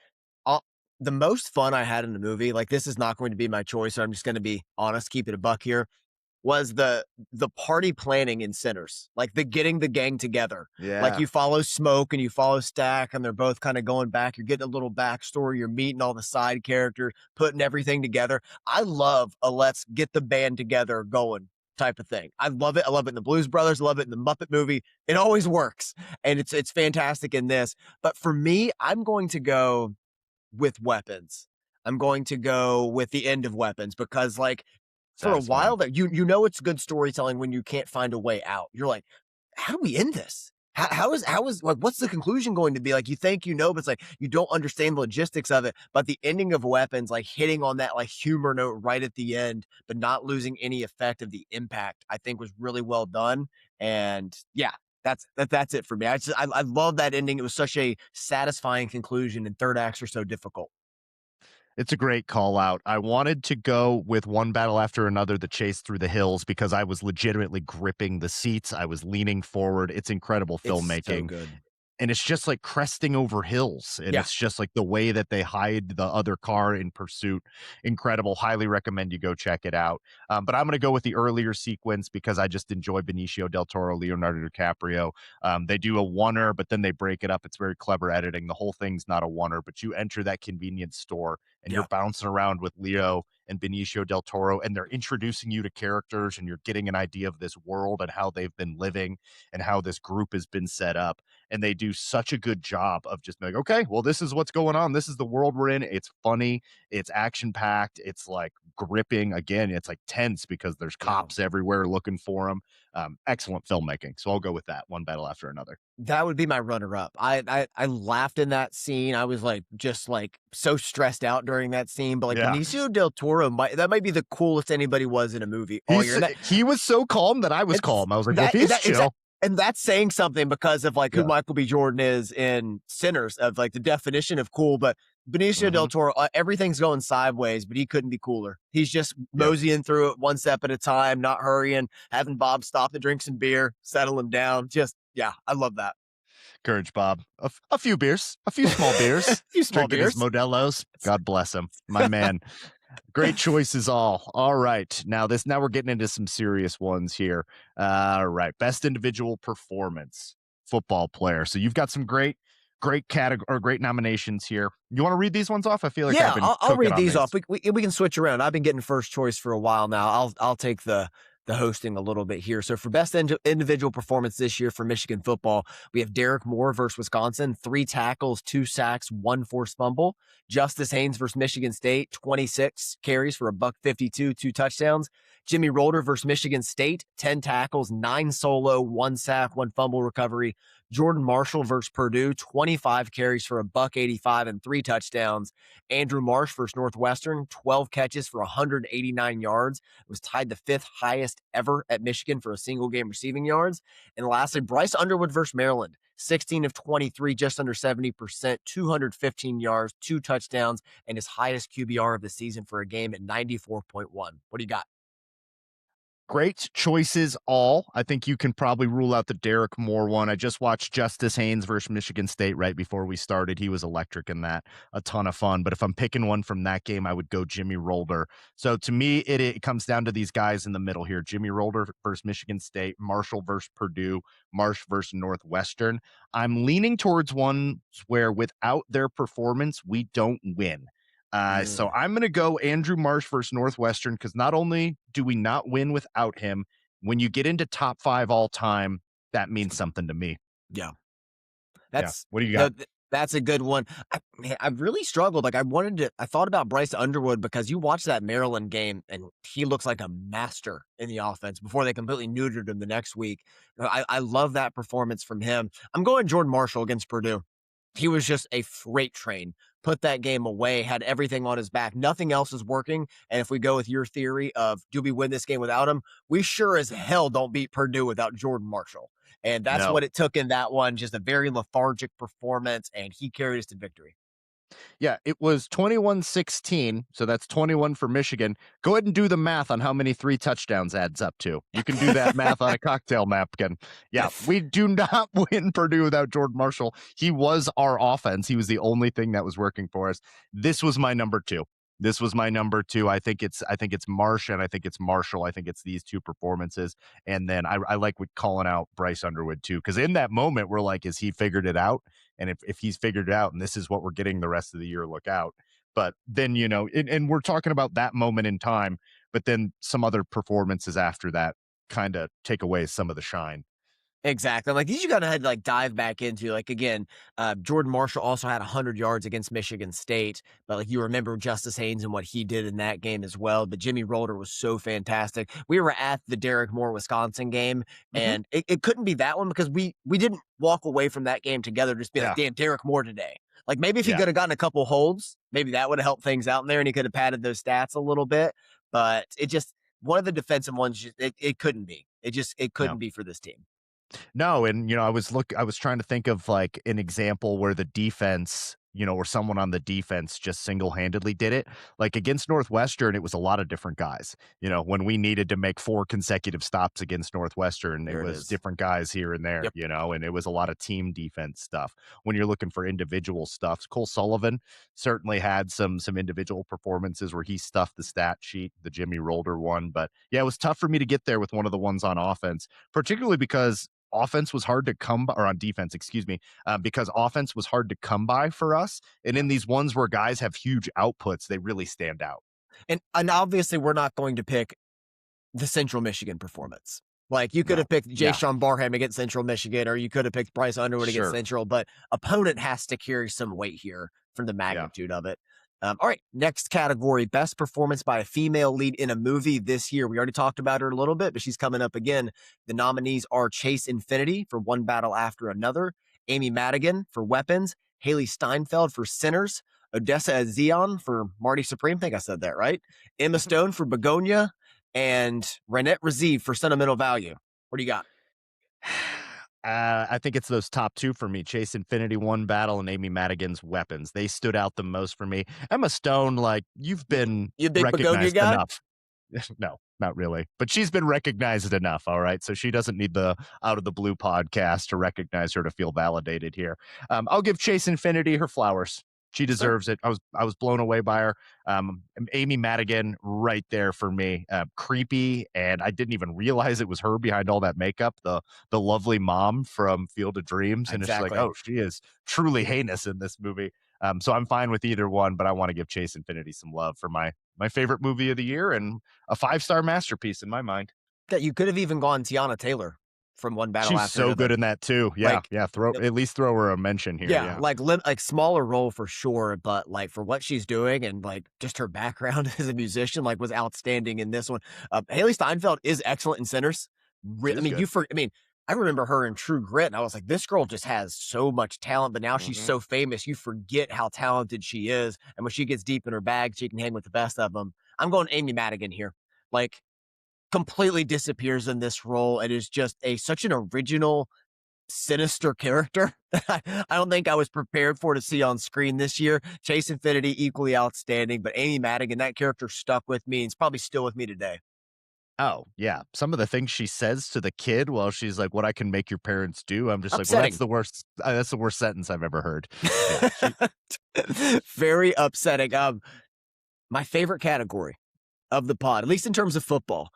all the most fun I had in the movie, like, this is not going to be my choice, so I'm just gonna be honest, keep it a buck here, was the party planning in Sinners, like, the getting the gang together. Like, Yeah. you follow Smoke and you follow Stack, and they're both kinda going back, you're getting a little backstory, you're meeting all the side characters, putting everything together. I love a "let's get the band together going" type of thing. I love it. I love it in the Blues Brothers, I love it in the Muppet movie. It always works, and it's fantastic in this. But for me, I'm going to go with Weapons. I'm going to go with the end of Weapons because, like, for a while Satisfying. that you know it's good storytelling when you can't find a way out. You're like, how do we end this? How is like what's the conclusion going to be? Like you think you know, but it's like you don't understand the logistics of it. But the ending of Weapons, like hitting on that like humor note right at the end, but not losing any effect of the impact, I think was really well done. And yeah, that's it for me. I love that ending. It was such a satisfying conclusion, and third acts are so difficult. It's a great call out. I wanted to go with One Battle After Another, The Chase Through the Hills, because I was legitimately gripping the seats. I was leaning forward. It's incredible It's so filmmaking. good. And it's just like cresting over hills, and Yeah. it's just like the way that they hide the other car in pursuit. Incredible. Highly recommend you go check it out. But I'm going to go with the earlier sequence because I just enjoy Benicio del Toro, Leonardo DiCaprio. They do a oneer, but then they break it up. It's very clever editing. The whole thing's not a oneer, but you enter that convenience store and you're Yeah. bouncing around with Leo and Benicio del Toro, and they're introducing you to characters, and you're getting an idea of this world and how they've been living and how this group has been set up. And they do such a good job of just being like, okay, well, this is what's going on. This is the world we're in. It's funny. It's action packed. It's like gripping. Again, it's like tense because there's Yeah. cops everywhere looking for them. Excellent filmmaking. So I'll go with that. One battle after another. That would be my runner up. I laughed in that scene. I was like just like so stressed out during that scene. But like Yeah. Benicio del Toro might be the coolest anybody was in a movie all year. He was so calm that I was It's calm. I was like, well, that he's that exact chill. and that's saying something because of like who Yeah. Michael B. Jordan is in Sinners, of like the definition of cool. But Benicio Hmm. del Toro, everything's going sideways, but he couldn't be cooler. He's just Yep. moseying through it one step at a time, not hurrying, having Bob stop to drink some beer, settle him down. Just yeah, I love that. Courage, Bob. A few beers, a few small A beers, few small drinking his beers. Modelo's. God bless him, my man. Great choices all. All right. Now we're getting into some serious ones here. All right. Best individual performance, football player. So you've got some great category or great nominations here. You want to read these ones off? I feel like I've Yeah, been I'll cooking read on these off. these. We can switch around. I've been getting first choice for a while now. I'll take the hosting a little bit here. So for best individual performance this year for Michigan football, we have Derek Moore versus Wisconsin, 3 tackles, 2 sacks, 1 forced fumble. Justice Haynes versus Michigan State, 26 carries for a buck 52, 2 touchdowns. Jimmy Rolder versus Michigan State, 10 tackles, 9 solo, 1 sack, 1 fumble recovery. Jordan Marshall versus Purdue, 25 carries for a buck 85 and 3 touchdowns. Andrew Marsh versus Northwestern, 12 catches for 189 yards. It was tied the 5th highest ever at Michigan for a single game receiving yards. And lastly, Bryce Underwood versus Maryland, 16 of 23, just under 70%, 215 yards, 2 touchdowns, and his highest QBR of the season for a game at 94.1. What do you got? Great choices all. I think you can probably rule out the Derek Moore one. I just watched Justice Haynes versus Michigan State right before we started. He was electric in that. A ton of fun. But if I'm picking one from that game, I would go Jimmy Rolder. So to me, it comes down to these guys in the middle here. Jimmy Rolder versus Michigan State, Marshall versus Purdue, Marsh versus Northwestern. I'm leaning towards ones where without their performance, we don't win. So Mm, I'm going to go Andrew Marsh versus Northwestern because not only do we not win without him, when you get into top 5 all time, that means something to me. yeah. Yeah. That's What do you got? no, that's a good one. I really struggled. Like I thought about Bryce Underwood because you watch that Maryland game and he looks like a master in the offense before they completely neutered him the next week. I love that performance from him. I'm going Jordan Marshall against Purdue. He was just a freight train. Put that game away, had everything on his back. Nothing else is working. And if we go with your theory of do we win this game without him, we sure as hell don't beat Purdue without Jordan Marshall. And that's No. what it took in that one. Just a very lethargic performance, and he carried us to victory. Yeah, it was 21-16, so that's 21 for Michigan. Go ahead and do the math on how many 3 touchdowns adds up to. You can do that math on a cocktail napkin. Yeah, we do not win Purdue without Jordan Marshall. He was our offense. He was the only thing that was working for us. This was my number 2. This was my number 2. I think it's Marsh and I think it's Marshall. I think it's these 2 performances. And then I like with calling out Bryce Underwood too, because in that moment we're like, is he figured it out? And if he's figured it out and this is what we're getting the rest of the year, look out. But then, and we're talking about that moment in time, but then some other performances after that kind of take away some of the shine. Exactly. Like these you gotta like dive back into. Like again, Jordan Marshall also had 100 yards against Michigan State, but like you remember Justice Haynes and what he did in that game as well. But Jimmy Rolder was so fantastic. We were at the Derek Moore Wisconsin game, Hmm. and it couldn't be that one because we didn't walk away from that game together just be like, Yeah. damn, Derek Moore today. Like maybe if he Yeah. could have gotten a couple holds, maybe that would have helped things out in there, and he could have padded those stats a little bit. But it just one of the defensive ones, it couldn't be. It No. couldn't be for this team. No, and I was trying to think of like an example where the defense, or someone on the defense just single-handedly did it. Like against Northwestern, it was a lot of different guys. When we needed to make 4 consecutive stops against Northwestern, it There it was is. different guys here and there, Yep. and it was a lot of team defense stuff. When you're looking for individual stuff, Cole Sullivan certainly had some individual performances where he stuffed the stat sheet, the Jimmy Rolder one, but yeah, it was tough for me to get there with one of the ones on offense, particularly because offense was hard to come by, or on defense, excuse me, because offense was hard to come by for us. And Yeah. in these ones where guys have huge outputs, they really stand out. And obviously we're not going to pick the Central Michigan performance. Like you could No. have picked Yeah, Jay Barham against Central Michigan, or you could have picked Bryce Underwood against sure. Central, but opponent has to carry some weight here for the Yeah. magnitude of it. All right, next category: best performance by a female lead in a movie this year. We already talked about her a little bit, but she's coming up again. The nominees are Chase Infinity for One Battle After Another, Amy Madigan for Weapons, Haley Steinfeld for Sinners, Odessa Zion for Marty Supreme. I think I said that right. Emma Stone for Begonia, and Renette Reziv for Sentimental Value. What do you got? I think it's those top 2 for me. Chase Infinity, One Battle, and Amy Madigan's Weapons. They stood out the most for me. Emma Stone, like, you've been You a big Begonia recognized guy? enough. No, not really. But she's been recognized enough, all right? So she doesn't need the Out of the Blue podcast to recognize her to feel validated here. I'll give Chase Infinity her flowers. She Sir. deserves it. I was blown away by her. Amy Madigan, right there for me. Creepy, and I didn't even realize it was her behind all that makeup. The lovely mom from Field of Dreams, and it's just like, Exactly. oh, she is truly heinous in this movie. So I'm fine with either one, but I want to give Chase Infinity some love for my favorite movie of the year and a 5-star masterpiece in my mind. That you could have even gone Tiana Taylor from One Battle She's After so good Another. in that too. Yeah, Like, yeah. Throw yep, at least throw her a mention here. yeah, Yeah, like smaller role for sure, but like for what she's doing and like just her background as a musician, like was outstanding in this one. Haley Steinfeld is excellent in Sinners. she I is mean, good. I remember her in True Grit, and I was like, this girl just has so much talent, but now she's Mhm. so famous, you forget how talented she is. And when she gets deep in her bag, she can hang with the best of them. I'm going Amy Madigan here. Like, completely disappears in this role. It is just such an original, sinister character that I don't think I was prepared for to see on screen this year. Chase Infinity, equally outstanding, but Amy Madigan, that character stuck with me and it's probably still with me today. Oh, yeah. Some of the things she says to the kid while she's like, "What I can make your parents do," I'm just like, "Well, Upsetting. that's the worst sentence I've ever heard." Yeah, she Very upsetting. My favorite category of the pod, at least in terms of football,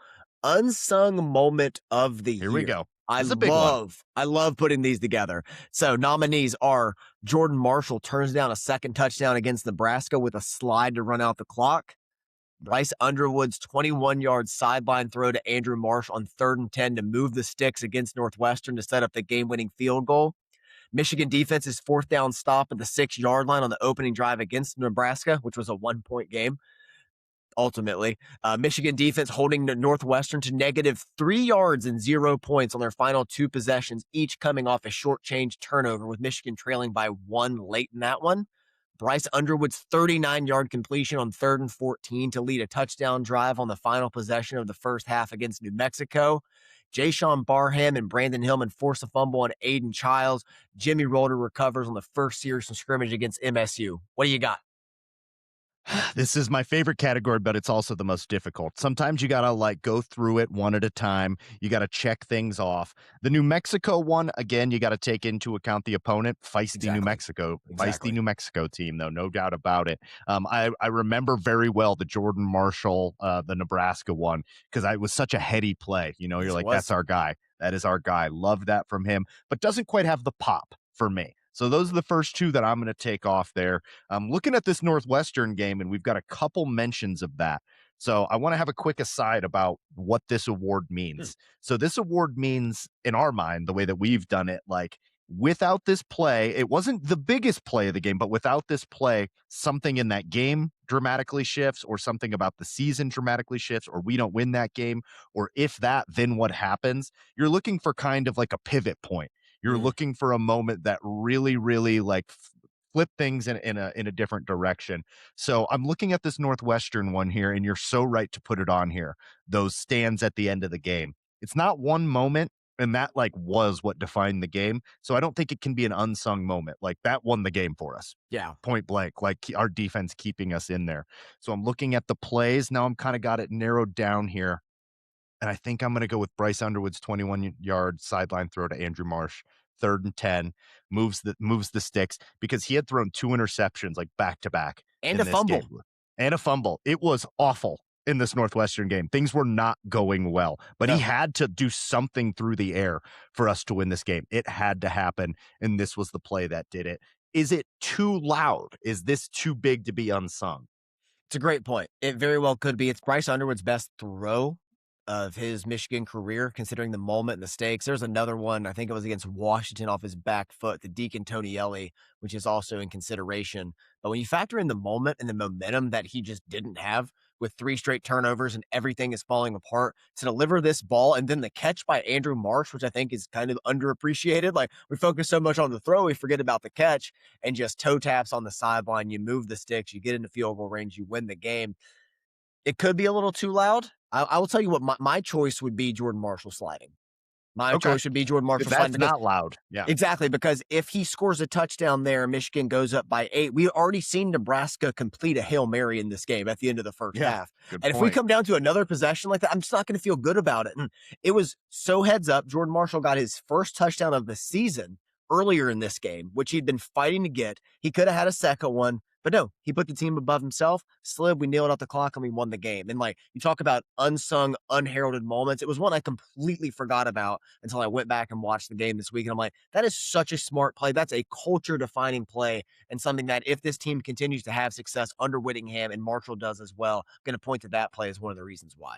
unsung moment of the here we year. go. This is a big one. I love putting these together. So nominees are Jordan Marshall turns down a second touchdown against Nebraska with a slide to run out the clock. Bryce Underwood's 21-yard sideline throw to Andrew Marsh on 3rd and 10 to move the sticks against Northwestern to set up the game-winning field goal. Michigan defense's 4th down stop at the 6-yard line on the opening drive against Nebraska, which was a 1-point game. Ultimately, Michigan defense holding Northwestern to -3 yards and 0 points on their final 2 possessions, each coming off a short change turnover, with Michigan trailing by 1 late in that one. Bryce Underwood's 39-yard completion on 3rd and 14 to lead a touchdown drive on the final possession of the first half against New Mexico. Jayshon Barham and Brandon Hillman force a fumble on Aiden Childs. Jimmy Rolder recovers on the first series from scrimmage against MSU. What do you got? This is my favorite category, but it's also the most difficult. Sometimes you gotta like go through it one at a time. You gotta check things off. The New Mexico one, again, you gotta take into account the opponent, Exactly. Feisty Exactly. New Mexico team, though, no doubt about it. I remember very well the Jordan Marshall, the Nebraska one, because I was such a heady play. You know, you're Yes, it like, that's was. our guy. That is our guy. Love that from him, but doesn't quite have the pop for me. So those are the first two that I'm going to take off there. I'm looking at this Northwestern game, and we've got a couple mentions of that. So I want to have a quick aside about what this award Hmm. means. So this award means, in our mind, the way that we've done it, like without this play, it wasn't the biggest play of the game, but without this play, something in that game dramatically shifts, or something about the season dramatically shifts, or we don't win that game, or if that, then what happens? You're looking for kind of like a pivot point. You're Mm. looking for a moment that really, really like flip things in a different direction. So I'm looking at this Northwestern one here, and you're so right to put it on here. Those stands at the end of the game. It's not one moment, and that like was what defined the game. So I don't think it can be an unsung moment. Like that won the game for us. Yeah. Point blank, like our defense keeping us in there. So I'm looking at the plays. Now I'm kind of got it narrowed down here. And I think I'm going to go with Bryce Underwood's 21-yard sideline throw to Andrew Marsh, 3rd and 10, moves the sticks, because he had thrown 2 interceptions like back to back And a in this game, fumble. and a fumble. It was awful in this Northwestern game. Things were not going well, but he No. had to do something through the air for us to win this game. It had to happen, and this was the play that did it. Is it too loud? Is this too big to be unsung? It's a great point. It very well could be. It's Bryce Underwood's best throw of his Michigan career, considering the moment and the stakes. There's another one, I think it was against Washington off his back foot, the Deacon Tonielli, which is also in consideration. But when you factor in the moment and the momentum that he just didn't have, with 3 straight turnovers and everything is falling apart, to deliver this ball and then the catch by Andrew Marsh, which I think is kind of underappreciated. Like, we focus so much on the throw, we forget about the catch, and just toe taps on the sideline. You move the sticks, you get into field goal range, you win the game. It could be a little too loud. I will tell you what, my choice would be Jordan Marshall sliding. My Okay. choice would be Jordan Marshall sliding That's because not loud. Yeah. exactly, because if he scores a touchdown there, Michigan goes up by 8. We've already seen Nebraska complete a Hail Mary in this game at the end of the first Yeah. half. Good And if we point. come down to another possession like that, I'm just not going to feel good about it. And it was so heads up. Jordan Marshall got his first touchdown of the season earlier in this game, which he'd been fighting to get. He could have had a second one, but no, he put the team above himself. Slid, we nailed out the clock, and we won the game. And like, you talk about unsung, unheralded moments. It was one I completely forgot about until I went back and watched the game this week. And I'm like, that is such a smart play. That's a culture defining play, and something that if this team continues to have success under Whittingham, and Marshall does as well, I'm going to point to that play as one of the reasons why.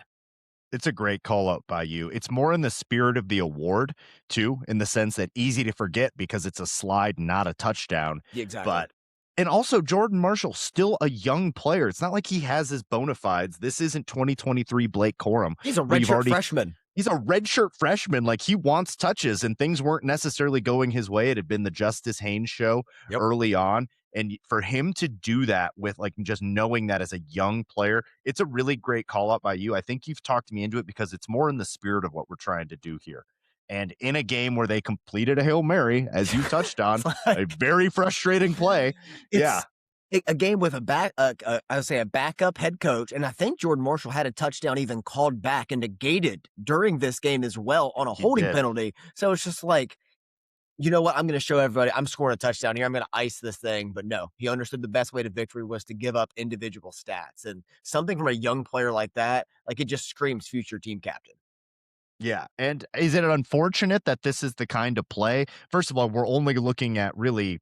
It's a great call out by you. It's more in the spirit of the award, too, in the sense that easy to forget because it's a slide, not a touchdown. Yeah, exactly. But and also Jordan Marshall, still a young player. It's not like he has his bona fides. This isn't 2023 Blake Corum, He's a where you've redshirt already freshman. he's a redshirt freshman. Like, he wants touches, and things weren't necessarily going his way. It had been the Justice Haynes show Yep. early on. And for him to do that with like just knowing that as a young player, it's a really great call out by you. I think you've talked me into it because it's more in the spirit of what we're trying to do here. And in a game where they completed a Hail Mary, as you touched on, It's a like very frustrating play. Yeah. it's a game with I would say a backup head coach, and I think Jordan Marshall had a touchdown even called back and negated during this game as well on a He holding did. penalty. So it's just like, you know what? I'm going to show everybody I'm scoring a touchdown here. I'm going to ice this thing. But no, he understood the best way to victory was to give up individual stats. And something from a young player like that, like it just screams future team captain. Yeah, and is it unfortunate that this is the kind of play? First of all, we're only looking at really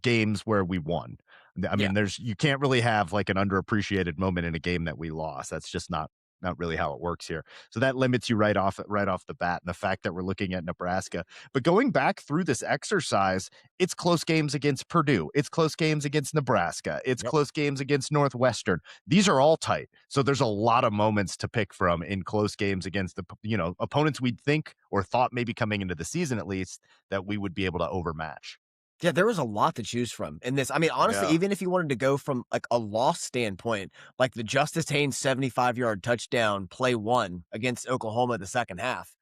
games where we won. I Yeah. mean, there's you can't really have like an underappreciated moment in a game that we lost. That's just not really how it works here. So that limits you right off the bat. And the fact that we're looking at Nebraska, but going back through this exercise, it's close games against Purdue, it's close games against Nebraska, it's Yep. close games against Northwestern. These are all tight. So there's a lot of moments to pick from in close games against the opponents we'd think or thought maybe coming into the season at least that we would be able to overmatch. Yeah, there was a lot to choose from in this. I mean, honestly, Yeah. even if you wanted to go from like a loss standpoint, like the Justice Haynes 75-yard touchdown play one against Oklahoma the second half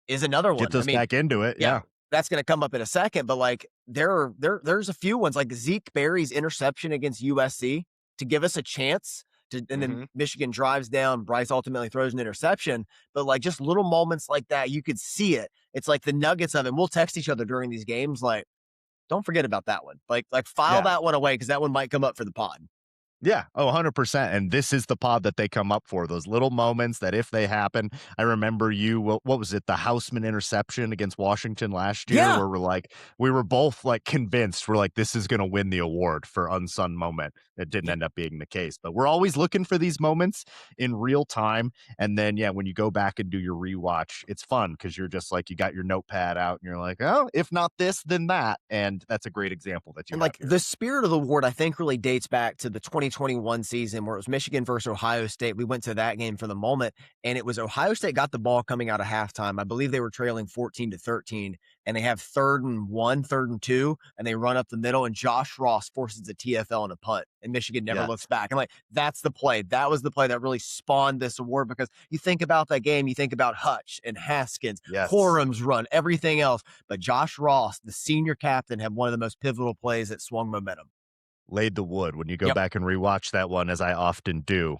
is another Gets one. I us mean, back into it. yeah, Yeah. that's going to come up in a second, but like there's a few ones like Zeke Berry's interception against USC to give us a chance to, and then Hmm. Michigan drives down. Bryce ultimately throws an interception, but like just little moments like that, you could see it. It's like the nuggets of it. And we'll text each other during these games, like, don't forget about that one. Like file Yeah. that one away because that one might come up for the pod. Yeah. Oh, 100%. And this is the pod that they come up for. Those little moments that if they happen, I remember what was it? The Houseman interception against Washington last year, Yeah. where we were both like convinced we're like, this is going to win the award for unsung moment. It didn't Yeah. end up being the case, but we're always looking for these moments in real time. And then, yeah, when you go back and do your rewatch, it's fun because you're just like, you got your notepad out and you're like, oh, if not this, then that. And that's a great example that you And have like here. the spirit of the award, I think really dates back to the 2021 season where it was Michigan versus Ohio State. We went to that game for the moment, and it was Ohio State got the ball coming out of halftime. I believe they were trailing 14-13, and they have 3rd and 1, 3rd and 2, and they run up the middle, and Josh Ross forces a TFL and a punt, and Michigan never looks Yes. back. And like that's the play. That was the play that really spawned this award because you think about that game, you think about Hutch and Haskins, Yes. Corum's run, everything else. But Josh Ross, the senior captain, had one of the most pivotal plays that swung momentum. Laid the wood. When you go Yep. back and rewatch that one, as I often do,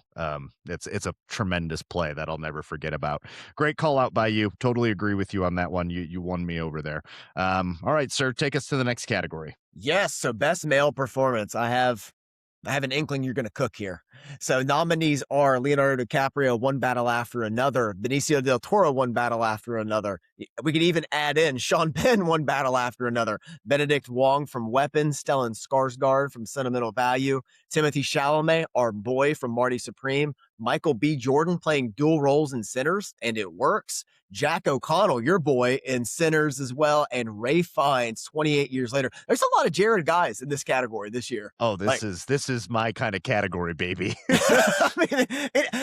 it's a tremendous play that I'll never forget about. Great call out by you. Totally agree with you on that one. You won me over there. All right, sir, take us to the next category. Yes. So best male performance. I have an inkling you're going to cook here. So nominees are Leonardo DiCaprio, One Battle After Another, Benicio del Toro, One Battle After Another. We could even add in Sean Penn, One Battle After Another, Benedict Wong from Weapon, Stellan Skarsgård from Sentimental Value, Timothy Chalamet, our boy from Marty Supreme, Michael B. Jordan playing dual roles in Sinners, and it works. Jack O'Connell, your boy, in Sinners as well, and Ray Fiennes, 28 years later. There's a lot of Jared guys in this category this year. Oh, Like, this is my kind of category, baby. I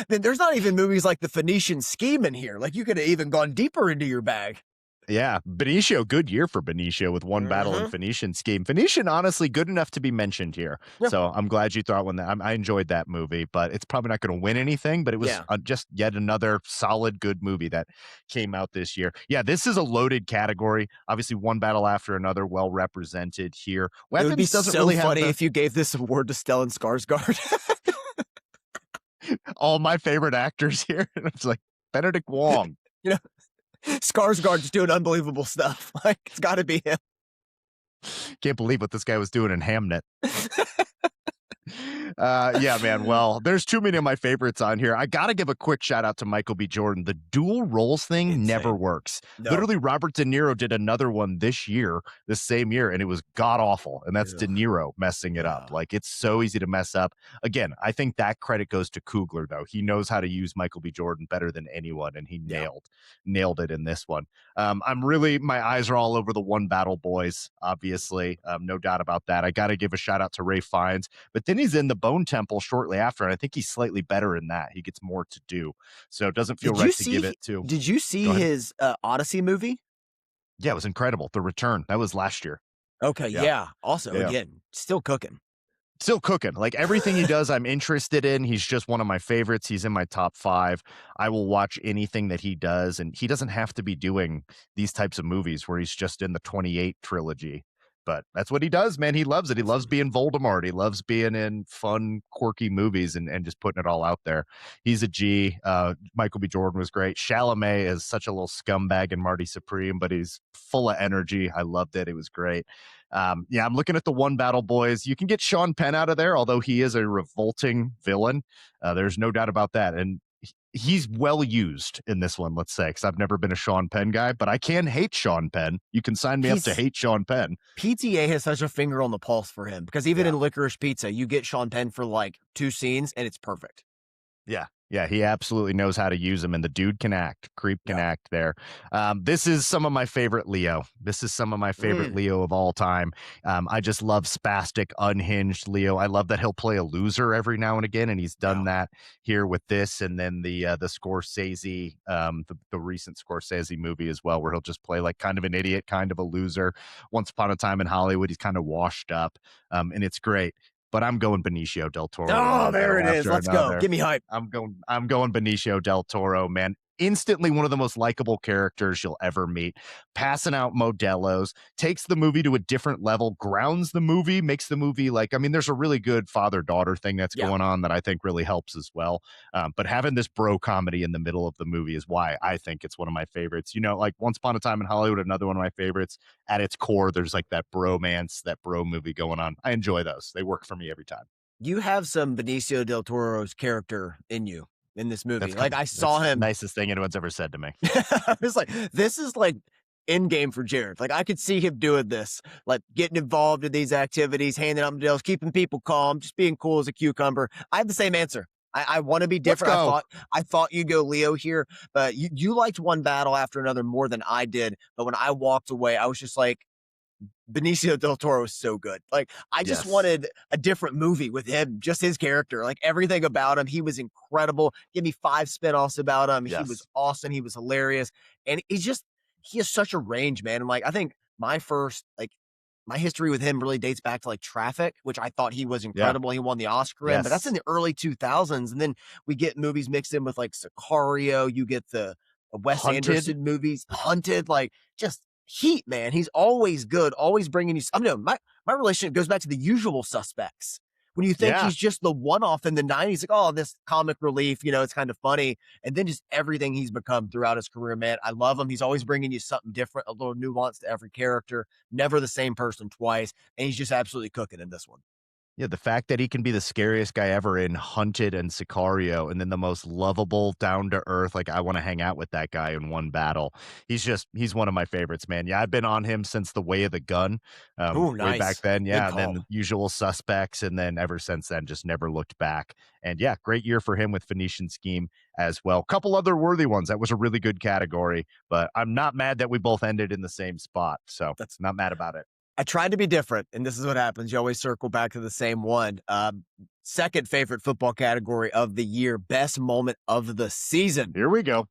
mean, there's not even movies like The Phoenician Scheme in here. Like, you could have even gone deeper into your bag. Yeah, Benicio, good year for Benicio with One Battle and Mm-hmm. Phoenician Scheme. Phoenician, honestly, good enough to be mentioned here. Yeah. So I'm glad you thought one that I enjoyed that movie, but it's probably not going to win anything. But it was Yeah. just yet another solid, good movie that came out this year. Yeah, this is a loaded category. Obviously, One Battle After Another, well represented here. It would be Weapons doesn't so really have funny if you gave this award to Stellan Skarsgård. all my favorite actors here. And it's like Benedict Wong. You know, Skarsgård just doing unbelievable stuff. Like, it's got to be him. Can't believe what this guy was doing in Hamnet. Yeah, man. Well, there's too many of my favorites on here. I gotta give a quick shout out to Michael B. Jordan. The dual roles thing never Insane. works. No. Literally, Robert De Niro did another one this same year, and it was god awful. And that's De Ugh. Niro messing it up. Yeah. Like it's so easy to mess up. Again, I think that credit goes to Coogler though. He knows how to use Michael B. Jordan better than anyone, and he Yeah. nailed it in this one. My eyes are all over the One Battle boys, obviously. No doubt about that. I got to give a shout out to Ray Fiennes, but then he's in the Bone Temple shortly after, and I think he's slightly better in that. He gets more to do, so it doesn't feel Did you right to give see? it to. Did you see Go ahead. his Odyssey movie? Yeah, it was incredible. The Return, that was last year. Okay, Yeah. yeah. Also, Yeah. again, still cooking. Still cooking. Like everything he does, I'm interested in. He's just one of my favorites. He's in my top 5. I will watch anything that he does, and he doesn't have to be doing these types of movies where he's just in the 28 trilogy. but that's what he does, man. He loves it. He loves being Voldemort. He loves being in fun, quirky movies and just putting it all out there. He's a G. Michael B. Jordan was great. Chalamet is such a little scumbag in Marty Supreme, but he's full of energy. I loved it. It was great. Yeah, I'm looking at the One Battle Boys. You can get Sean Penn out of there, although he is a revolting villain. There's no doubt about that. And he's well used in this one, let's say, because I've never been a Sean Penn guy, but I can hate Sean Penn. You can sign me up to hate Sean Penn. PTA has such a finger on the pulse for him because even in Licorice Pizza, you get Sean Penn for like 2 scenes and it's perfect. Yeah. Yeah, he absolutely knows how to use him, and the dude can act. Creep can act there. This is some of my favorite Leo. This is some of my favorite Leo of all time. I just love spastic, unhinged Leo. I love that he'll play a loser every now and again, and he's done that here with this, and then the Scorsese, the recent Scorsese movie as well, where he'll just play like kind of an idiot, kind of a loser. Once Upon a Time in Hollywood, he's kind of washed up, and it's great. But I'm going Benicio del Toro. Oh, there it is. Let's go. Give me hype. I'm going Benicio del Toro, man. Instantly one of the most likable characters you'll ever meet. Passing out Modelo's, takes the movie to a different level, grounds the movie, makes the movie like, I mean, there's a really good father-daughter thing that's going on that I think really helps as well. But having this bro comedy in the middle of the movie is why I think it's one of my favorites. You know, like Once Upon a Time in Hollywood, another one of my favorites. At its core, there's like that bromance, that bro movie going on. I enjoy those. They work for me every time. You have some Benicio del Toro's character in you in this movie. Like I saw him. Nicest thing anyone's ever said to me. I was like, this is like in game for Jared. Like I could see him doing this, like getting involved in these activities, handing out deals, keeping people calm, just being cool as a cucumber. I have the same answer. I want to be different. I thought you'd go Leo here, but you liked One Battle After Another more than I did. But when I walked away, I was just like, Benicio del Toro is so good. Like I just wanted a different movie with him, just his character, like everything about him. He was incredible. Give me 5 spinoffs about him. He was awesome. He was hilarious. And he has such a range, man. And like, I think my history with him really dates back to like Traffic, which I thought he was incredible. He won the Oscar in, but that's in the early 2000s. And then we get movies mixed in with like Sicario. You get the Wes Anderson movies, Hunted, like just heat, man. He's always good, always bringing you. I mean, my relationship goes back to The Usual Suspects. When you think he's just the one-off in the 90s, like, oh, this comic relief, you know, it's kind of funny. And then just everything he's become throughout his career, man. I love him. He's always bringing you something different, a little nuance to every character, never the same person twice. And he's just absolutely cooking in this one. Yeah, the fact that he can be the scariest guy ever in Hunted and Sicario, and then the most lovable, down to earth, like I want to hang out with that guy in One Battle. He's one of my favorites, man. Yeah, I've been on him since The Way of the Gun, way back then. Yeah, and then Usual Suspects, and then ever since then, just never looked back. And yeah, great year for him with Phoenician Scheme as well. Couple other worthy ones. That was a really good category, but I'm not mad that we both ended in the same spot. So that's not mad about it. I tried to be different, and this is what happens. You always circle back to the same one. Second favorite football category of the year, best moment of the season. Here we go.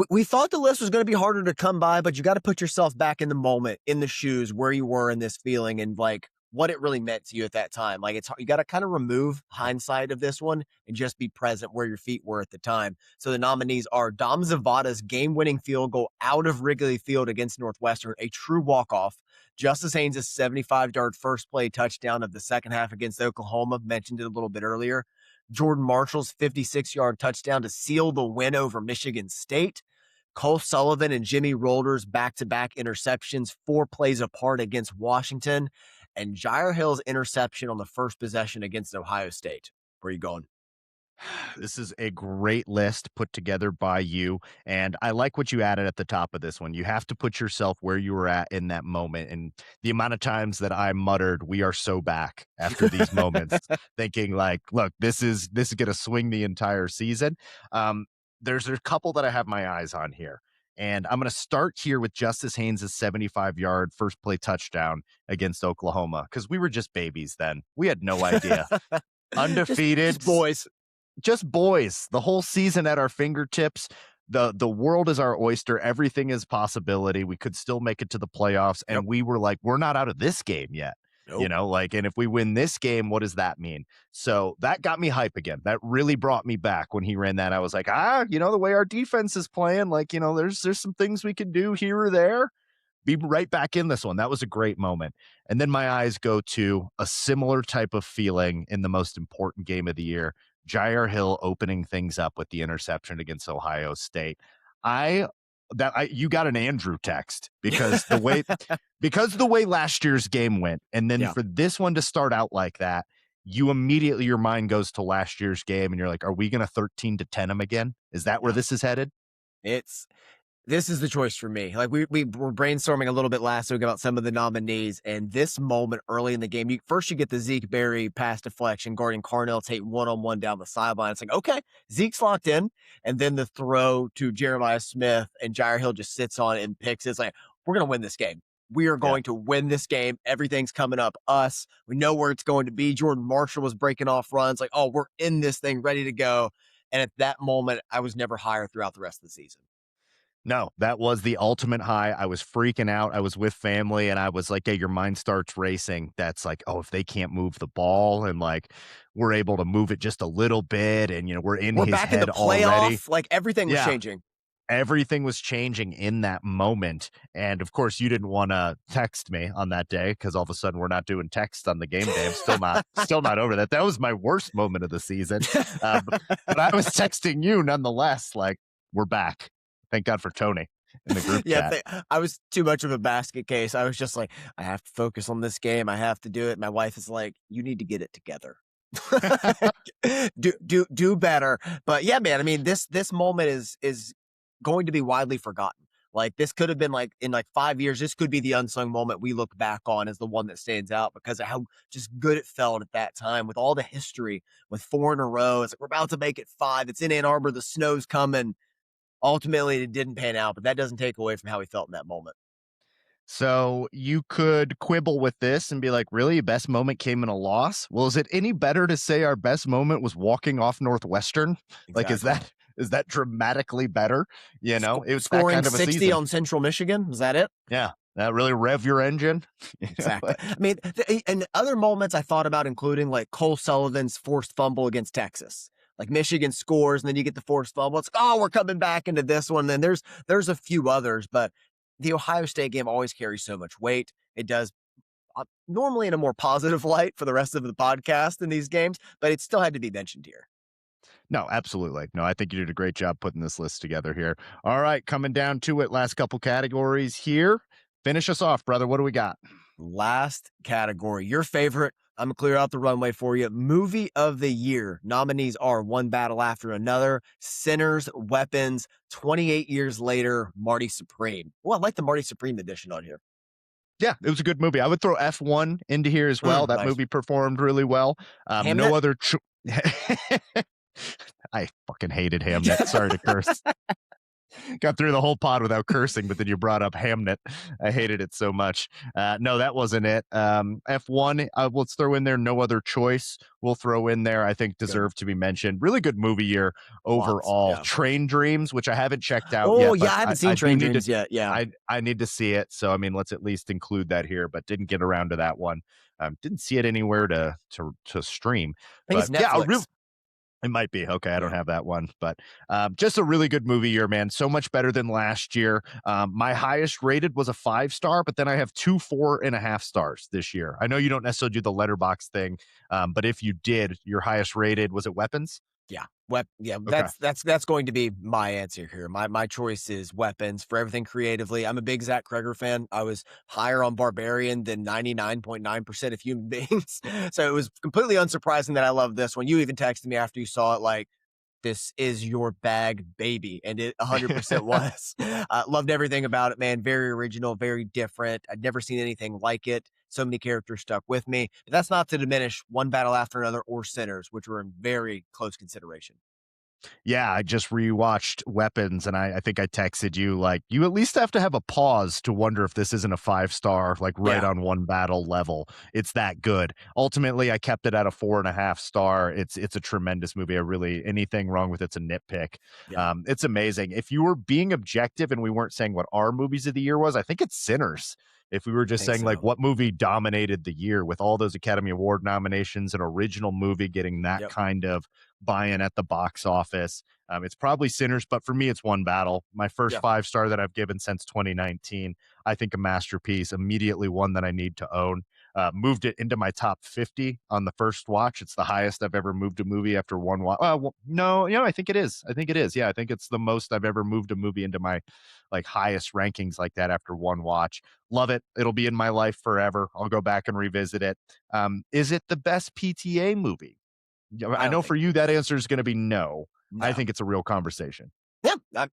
We thought the list was going to be harder to come by, but you got to put yourself back in the moment, in the shoes, where you were in this feeling, and like what it really meant to you at that time. Like you got to kind of remove hindsight of this one and just be present where your feet were at the time. So the nominees are Dom Zavada's game-winning field goal out of Wrigley Field against Northwestern, a true walk-off. Justice Haynes' 75-yard first play touchdown of the second half against Oklahoma, mentioned it a little bit earlier. Jordan Marshall's 56-yard touchdown to seal the win over Michigan State. Cole Sullivan and Jimmy Rolder's back-to-back interceptions 4 plays apart against Washington. And Jair Hill's interception on the first possession against Ohio State. Where are you going? This is a great list put together by you. And I like what you added at the top of this one. You have to put yourself where you were at in that moment. And the amount of times that I muttered, we are so back after these moments, thinking like, look, this is going to swing the entire season. There's a couple that I have my eyes on here. And I'm going to start here with Justice Haynes' 75-yard first play touchdown against Oklahoma, because we were just babies then. We had no idea. Undefeated. Just boys. The whole season at our fingertips. The world is our oyster. Everything is possibility. We could still make it to the playoffs. And we were like, we're not out of this game yet. Nope. You know, like, and if we win this game, what does that mean? So that got me hype again. That really brought me back when he ran that. I was like, you know, the way our defense is playing, like, you know, there's some things we can do here or there. be right back in this one. That was a great moment. And then my eyes go to a similar type of feeling in the most important game of the year. Jair Hill opening things up with the interception against Ohio State. I you got an Andrew text because the way last year's game went, and then Yeah. for this one to start out like that, you immediately your mind goes to last year's game, and you're like, "Are we going to 13-10 them again? Is that where Yeah. this is headed?" It's This is the choice for me. Like we were brainstorming a little bit last week about some of the nominees, and this moment early in the game, you get the Zeke Berry pass deflection guarding Carnell Tate one-on-one down the sideline. It's like, okay, Zeke's locked in, and then the throw to Jeremiah Smith and Jair Hill just sits on it and picks. It's like, we're gonna win this game. We are Yeah. going to win this game. Everything's coming up us. We know where it's going to be. Jordan Marshall was breaking off runs. Like, oh, we're in this thing, ready to go. And at that moment, I was never higher throughout the rest of the season. No, that was the ultimate high. I was freaking out. I was with family and I was like, "Hey, your mind starts racing." That's like, "Oh, if they can't move the ball and like we're able to move it just a little bit and we're in We're his back in the head already." playoff, like, everything was Yeah, changing. everything was changing in that moment. And of course, you didn't want to text me on that day because all of a sudden we're not doing text on the game day. I'm still not over that. That was my worst moment of the season. But I was texting you nonetheless, like, "We're back." Thank God for Tony in the group Yeah, chat. I was too much of a basket case. I was just like, "I have to focus on this game. I have to do it." My wife is like, "You need to get it together. Do better." But yeah, man, I mean, this moment is going to be widely forgotten. Like, this could have been, like, in, like, 5 years, this could be the unsung moment we look back on as the one that stands out because of how just good it felt at that time with all the history, with 4 in a row. It's like, we're about to make it 5. It's in Ann Arbor. The snow's coming. Ultimately, it didn't pan out, but that doesn't take away from how he felt in that moment. So you could quibble with this and be like, really? Best moment came in a loss? Well, is it any better to say our best moment was walking off Northwestern? Like, Exactly. is that dramatically better? It was that Scoring kind of a 60 season. on Central Michigan, was that it? Yeah. That really rev your engine. Exactly. Like, I mean, and other moments I thought about including, like, Cole Sullivan's forced fumble against Texas. Like, Michigan scores, and then you get the forced fumble. It's like, oh, we're coming back into this one. Then there's a few others, but the Ohio State game always carries so much weight. It does, normally in a more positive light for the rest of the podcast in these games, but it still had to be mentioned here. no, absolutely. No, I think you did a great job putting this list together here. All right, coming down to it, last couple categories here. Finish us off, brother. What do we got? Last category, your favorite. I'm gonna clear out the runway for you. Movie of the year. Nominees are One Battle After Another, Sinners, Weapons, 28 Years Later, Marty Supreme. Oh, I like the Marty Supreme edition on here. Yeah, it was a good movie. I would throw F1 into here as well. That Nice. movie performed really well. No Hamnet? other I fucking hated Hamnet. Sorry to curse. Got through the whole pod without cursing, but then you brought up Hamnet. I hated it so much. No, that wasn't it. F1, let's throw in there No Other Choice. We'll throw in there, I think, Good. deserve to be mentioned. Really good movie year Lots. overall. Yeah. Train Dreams, which I haven't checked out Oh, yet, yeah. but I haven't seen I do Train need to. Dreams yet. Yeah. I need to see it. So, I mean, let's at least include that here, but didn't get around to that one. Didn't see it anywhere to stream. I think it's But yeah, Netflix. it might be. Okay, I don't Yeah. have that one, but just a really good movie year, man. So much better than last year. My highest rated was a 5-star, but then I have 2 4.5 stars this year. I know you don't necessarily do the letterbox thing, but if you did, your highest rated was it Weapons? Yeah. Yeah, Okay. that's going to be my answer here. My choice is Weapons for everything creatively. I'm a big Zach Kreger fan. I was higher on Barbarian than 99.9% of human beings. So it was completely unsurprising that I love this one. You even texted me after you saw it like, this is your bag, baby. And it 100% was. Loved everything about it, man. Very original, very different. I'd never seen anything like it. So many characters stuck with me. But that's not to diminish One Battle After Another or Sinners, which were in very close consideration. Yeah, I just rewatched Weapons, and I think I texted you like, you at least have to have a pause to wonder if this isn't a 5-star, like right Yeah. on One Battle level. It's that good. Ultimately, I kept it at a 4.5 star. It's a tremendous movie. I really anything wrong with it's a nitpick. Yeah. It's amazing. If you were being objective and we weren't saying what our movies of the year was, I think it's Sinners. If we were I just think saying like so. what movie dominated the year with all those Academy Award nominations, an original movie getting that Yep. kind of buy-in at the box office. It's probably Sinners, but for me, it's One Battle. My first Yeah. 5 star that I've given since 2019. I think a masterpiece, immediately one that I need to own. Moved it into my top 50 on the first watch. It's the highest I've ever moved a movie after one watch. No, I think it is. I think it is. Yeah, I think it's the most I've ever moved a movie into my like highest rankings like that after one watch. Love it. It'll be in my life forever. I'll go back and revisit it. Is it the best PTA movie? Yeah, I I don't know think for it you that is. answer is going to be no. I No. think it's a real conversation. Yeah.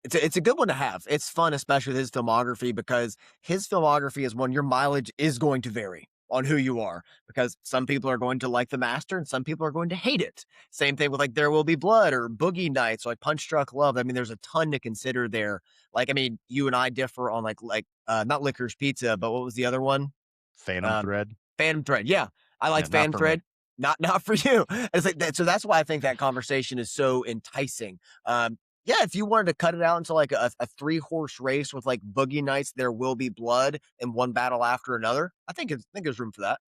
It's a good one to have. It's fun, especially with his filmography, because his filmography is one your mileage is going to vary on who you are, because some people are going to like The Master and some people are going to hate it. Same thing with like There Will Be Blood or Boogie Nights or like Punch Drunk Love. I mean, there's a ton to consider there. Like, I mean, you and I differ on not Licorice Pizza, but what was the other one? Phantom Um, Thread. Phantom Thread. Yeah, I Yeah, liked not Phantom for me. Thread. Not for you. It's like that. So that's why I think that conversation is so enticing. Yeah, if you wanted to cut it out into like a 3-horse race with like Boogie Nights, There Will Be Blood, and one battle after another, I think there's room for that.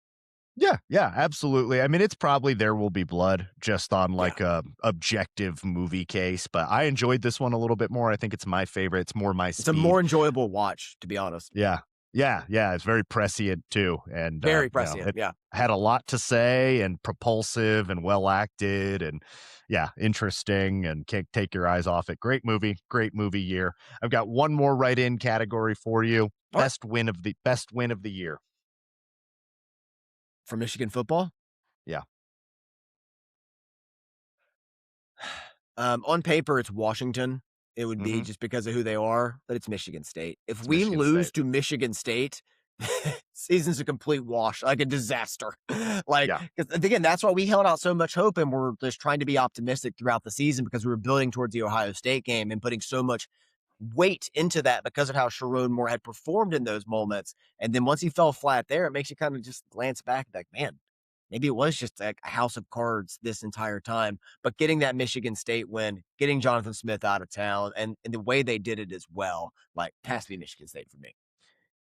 Yeah, yeah, absolutely. I mean, it's probably There Will Be Blood just on Yeah, like a objective movie case, but I enjoyed this one a little bit more. I think it's my favorite. It's more my it's a speed. more enjoyable watch, to be honest. Yeah. Yeah, yeah, it's very prescient too, and, Very prescient. it Yeah. had a lot to say and propulsive and well acted and, yeah, interesting and can't take your eyes off it. Great movie year. I've got one more write-in category for you. All right. Best win of the year. For Michigan football, Yeah, on paper, it's Washington. It would be mhm, just because of who they are, but it's Michigan State. If it's we Michigan lose State. to Michigan State, season's a complete wash, like a disaster. Like, Yeah, 'cause again, that's why we held out so much hope and we're just trying to be optimistic throughout the season because we were building towards the Ohio State game and putting so much weight into that because of how Sharon Moore had performed in those moments. And then once he fell flat there, it makes you kind of just glance back like, man, maybe it was just like a house of cards this entire time. But getting that Michigan State win, getting Jonathan Smith out of town, and the way they did it as well, like, has to be Michigan State for me.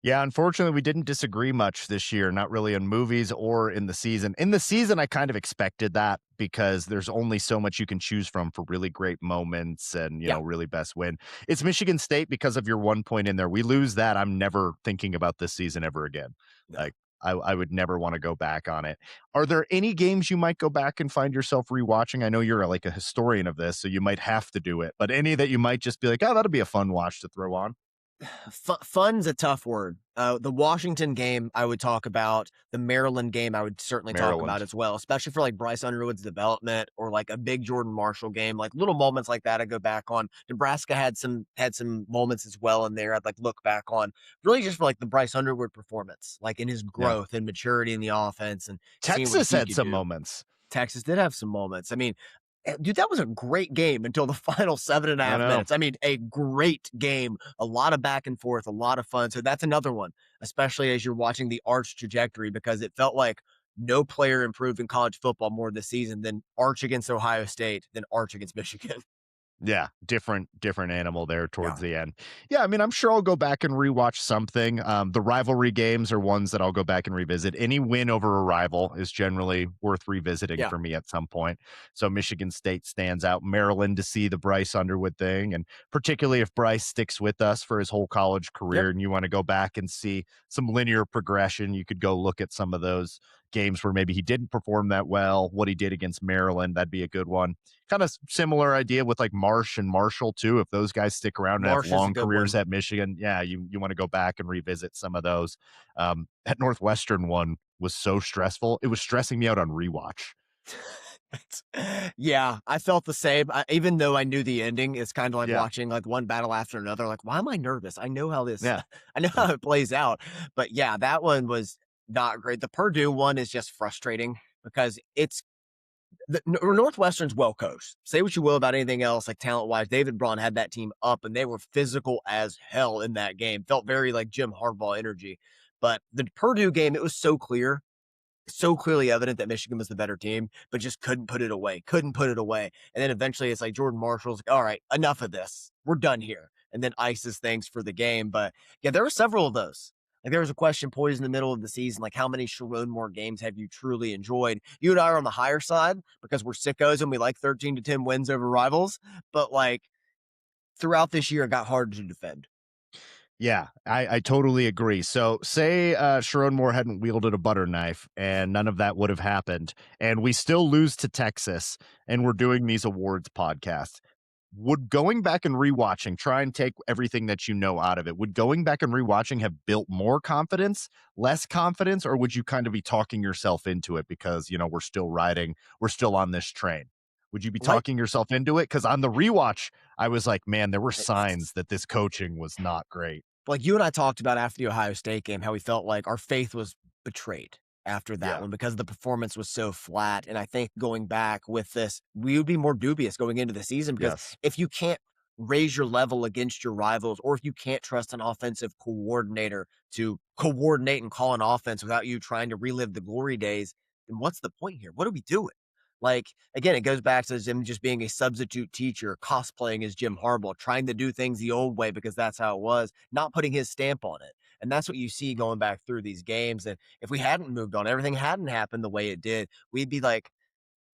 yeah, unfortunately, we didn't disagree much this year, not really in movies or in the season. In the season, I kind of expected that because there's only so much you can choose from for really great moments and, Yeah, really best win. It's Michigan State because of your 1 point in there. We lose that, I'm never thinking about this season ever again. no. Like, I would never wanna go back on it. Are there any games you might go back and find yourself rewatching? I know you're, like, a historian of this, so you might have to do it, but any that you might just be like, "Oh, that'll be a fun watch to throw on?" Fun's a tough word. The Washington game I would talk about. The Maryland game I would certainly talk about Maryland. as well, especially for like Bryce Underwood's development or like a big Jordan Marshall game, like little moments like that I go back on. Nebraska had some moments as well in there I'd like look back on. Really just for like the Bryce Underwood performance, like in his Yeah. growth and maturity in the offense and seeing what Texas he had could some do. moments. Texas did have some moments. I mean, dude, that was a great game until the final seven and a I half know. minutes. I mean, a great game, a lot of back and forth, a lot of fun. So that's another one, especially as you're watching the Arch trajectory, because it felt like no player improved in college football more this season than Arch against Ohio State, than Arch against Michigan. Yeah, different animal there towards Yeah. the end. Yeah, I mean, I'm sure I'll go back and rewatch something. The rivalry games are ones that I'll go back and revisit. Any win over a rival is generally worth revisiting Yeah. for me at some point. So Michigan State stands out. Maryland to see the Bryce Underwood thing, and particularly if Bryce sticks with us for his whole college Yep. career, and you want to go back and see some linear progression, you could go look at some of those games where maybe he didn't perform that well. What he did against Maryland, that'd be a good one. Kind of similar idea with like Marsh and Marshall too. If those guys stick around and have Marsh is a long good careers one. at Michigan, yeah, you want to go back and revisit some of those. That Northwestern one was so stressful; it was stressing me out on rewatch. Yeah, I felt the same. Even though I knew the ending, it's kind of like Yeah, watching like one battle after another. Like, why am I nervous? I know how this, yeah, I know how it plays out. But yeah, that one was not great. The Purdue one is just frustrating because it's Northwestern's well coached. Say what you will about anything else, like talent wise, David Braun had that team up and they were physical as hell in that game. Felt very like Jim Harbaugh energy. But the Purdue game, it was so clearly evident that Michigan was the better team, but just couldn't put it away. Couldn't put it away. And then eventually it's like Jordan Marshall's like, all right, enough of this. We're done here. And then ices things for the game. But yeah, there were several of those. Like there was a question poised in the middle of the season, like how many Sharon Moore games have you truly enjoyed? You and I are on the higher side because we're sickos and we like 13 to 10 wins over rivals. But like throughout this year, it got harder to defend. Yeah, I totally agree. So say Sharon Moore hadn't wielded a butter knife and none of that would have happened, and we still lose to Texas, and we're doing these awards podcasts. Would going back and rewatching, try and take everything that you know out of it, would going back and rewatching have built more confidence, less confidence, or would you kind of be talking yourself into it because, we're still riding, we're still on this train? Would you be Like talking yourself into it? Because on the rewatch, I was like, man, there were signs that this coaching was not great. like you and I talked about after the Ohio State game, how we felt like our faith was betrayed after that Yeah. one because the performance was so flat. And I think going back with this, we would be more dubious going into the season because Yes. if you can't raise your level against your rivals, or if you can't trust an offensive coordinator to coordinate and call an offense without you trying to relive the glory days, then what's the point here? What are we doing? Like, again, it goes back to him just being a substitute teacher, cosplaying as Jim Harbaugh, trying to do things the old way because that's how it was, not putting his stamp on it. And that's what you see going back through these games. And if we hadn't moved on, everything hadn't happened the way it did, we'd be like,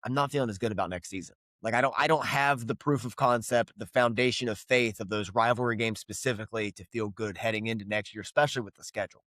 I'm not feeling as good about next season. Like I don't have the proof of concept, the foundation of faith of those rivalry games specifically to feel good heading into next year, especially with the schedule.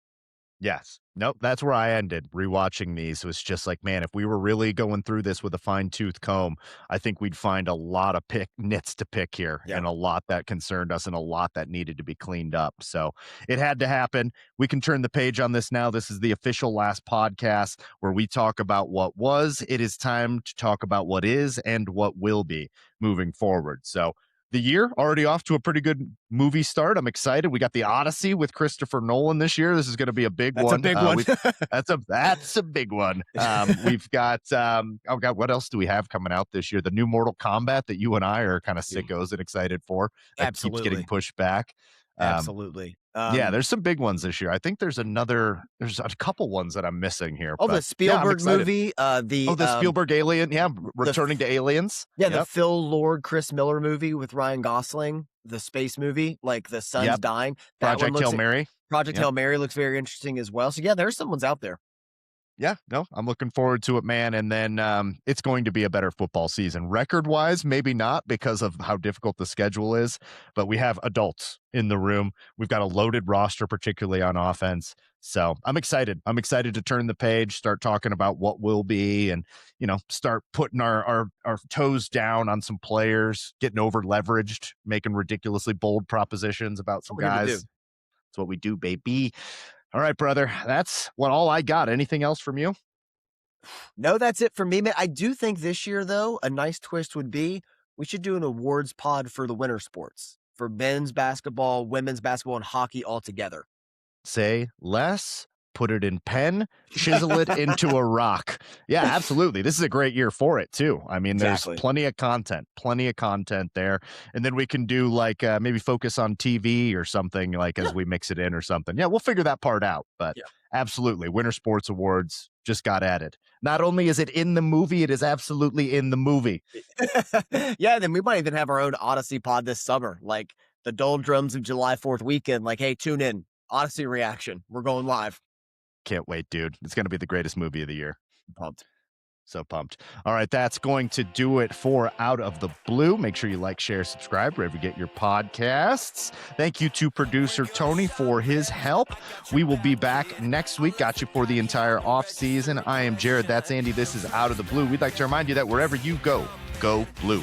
Yes. Nope. That's where I ended rewatching these. It was just like, man, if we were really going through this with a fine tooth comb, I think we'd find a lot of nits to pick here Yeah. and a lot that concerned us and a lot that needed to be cleaned up. So it had to happen. We can turn the page on this now. This is the official last podcast where we talk about what was. It is time to talk about what is and what will be moving forward. So the year already off to a pretty good movie start. I'm excited. We got the Odyssey with Christopher Nolan this year. This is going to be a big That's one. a big one. That's a big one. We've got oh god, what else do we have coming out this year? The new Mortal Kombat that you and I are kind of sickos and excited for. That keeps getting Absolutely. pushed back. Absolutely. Yeah, there's some big ones this year. I think there's a couple ones that I'm missing here. Oh, But the yeah, I'm Spielberg excited. movie, The Spielberg Alien, yeah, returning to Aliens. the Yep. Phil Lord, Chris Miller movie with Ryan Gosling, the space movie, like the sun's Yep. dying. That one Project looks Hail Mary. Project Yep. Hail Mary looks very interesting as well. So yeah, there's some ones out there. Yeah, no, I'm looking forward to it, man. And then it's going to be a better football season. Record wise, maybe not because of how difficult the schedule is, but we have adults in the room. We've got a loaded roster, particularly on offense. So I'm excited. I'm excited to turn the page, start talking about what will be, and start putting our toes down on some players, getting over leveraged, making ridiculously bold propositions about some What we're here to guys. do. That's what we do, baby. All right, brother. That's all I got. Anything else from you? No, that's it for me, man. I do think this year, though, a nice twist would be we should do an awards pod for the winter sports, for men's basketball, women's basketball, and hockey all together. Say less, put it in pen, chisel it into a rock. Yeah, absolutely. This is a great year for it too. I mean, Exactly. there's plenty of content there. And then we can do like maybe focus on TV or something like as we mix it in or something. Yeah, we'll figure that part out. But Yeah. absolutely, Winter Sports Awards just got added. Not only is it in the movie, it is absolutely in the movie. Yeah, then we might even have our own Odyssey pod this summer, like the doldrums of July 4th weekend. Like, hey, tune in. Odyssey reaction. We're going live. Can't wait, dude. It's going to be the greatest movie of the year. I'm pumped. So pumped. All right, that's going to do it for Out of the Blue. Make sure you like, share, subscribe wherever you get your podcasts. Thank you to producer Tony for his help. We will be back next week. Got you for the entire off season. I am Jared. That's Andy. This is Out of the Blue. We'd like to remind you that wherever you go, go blue.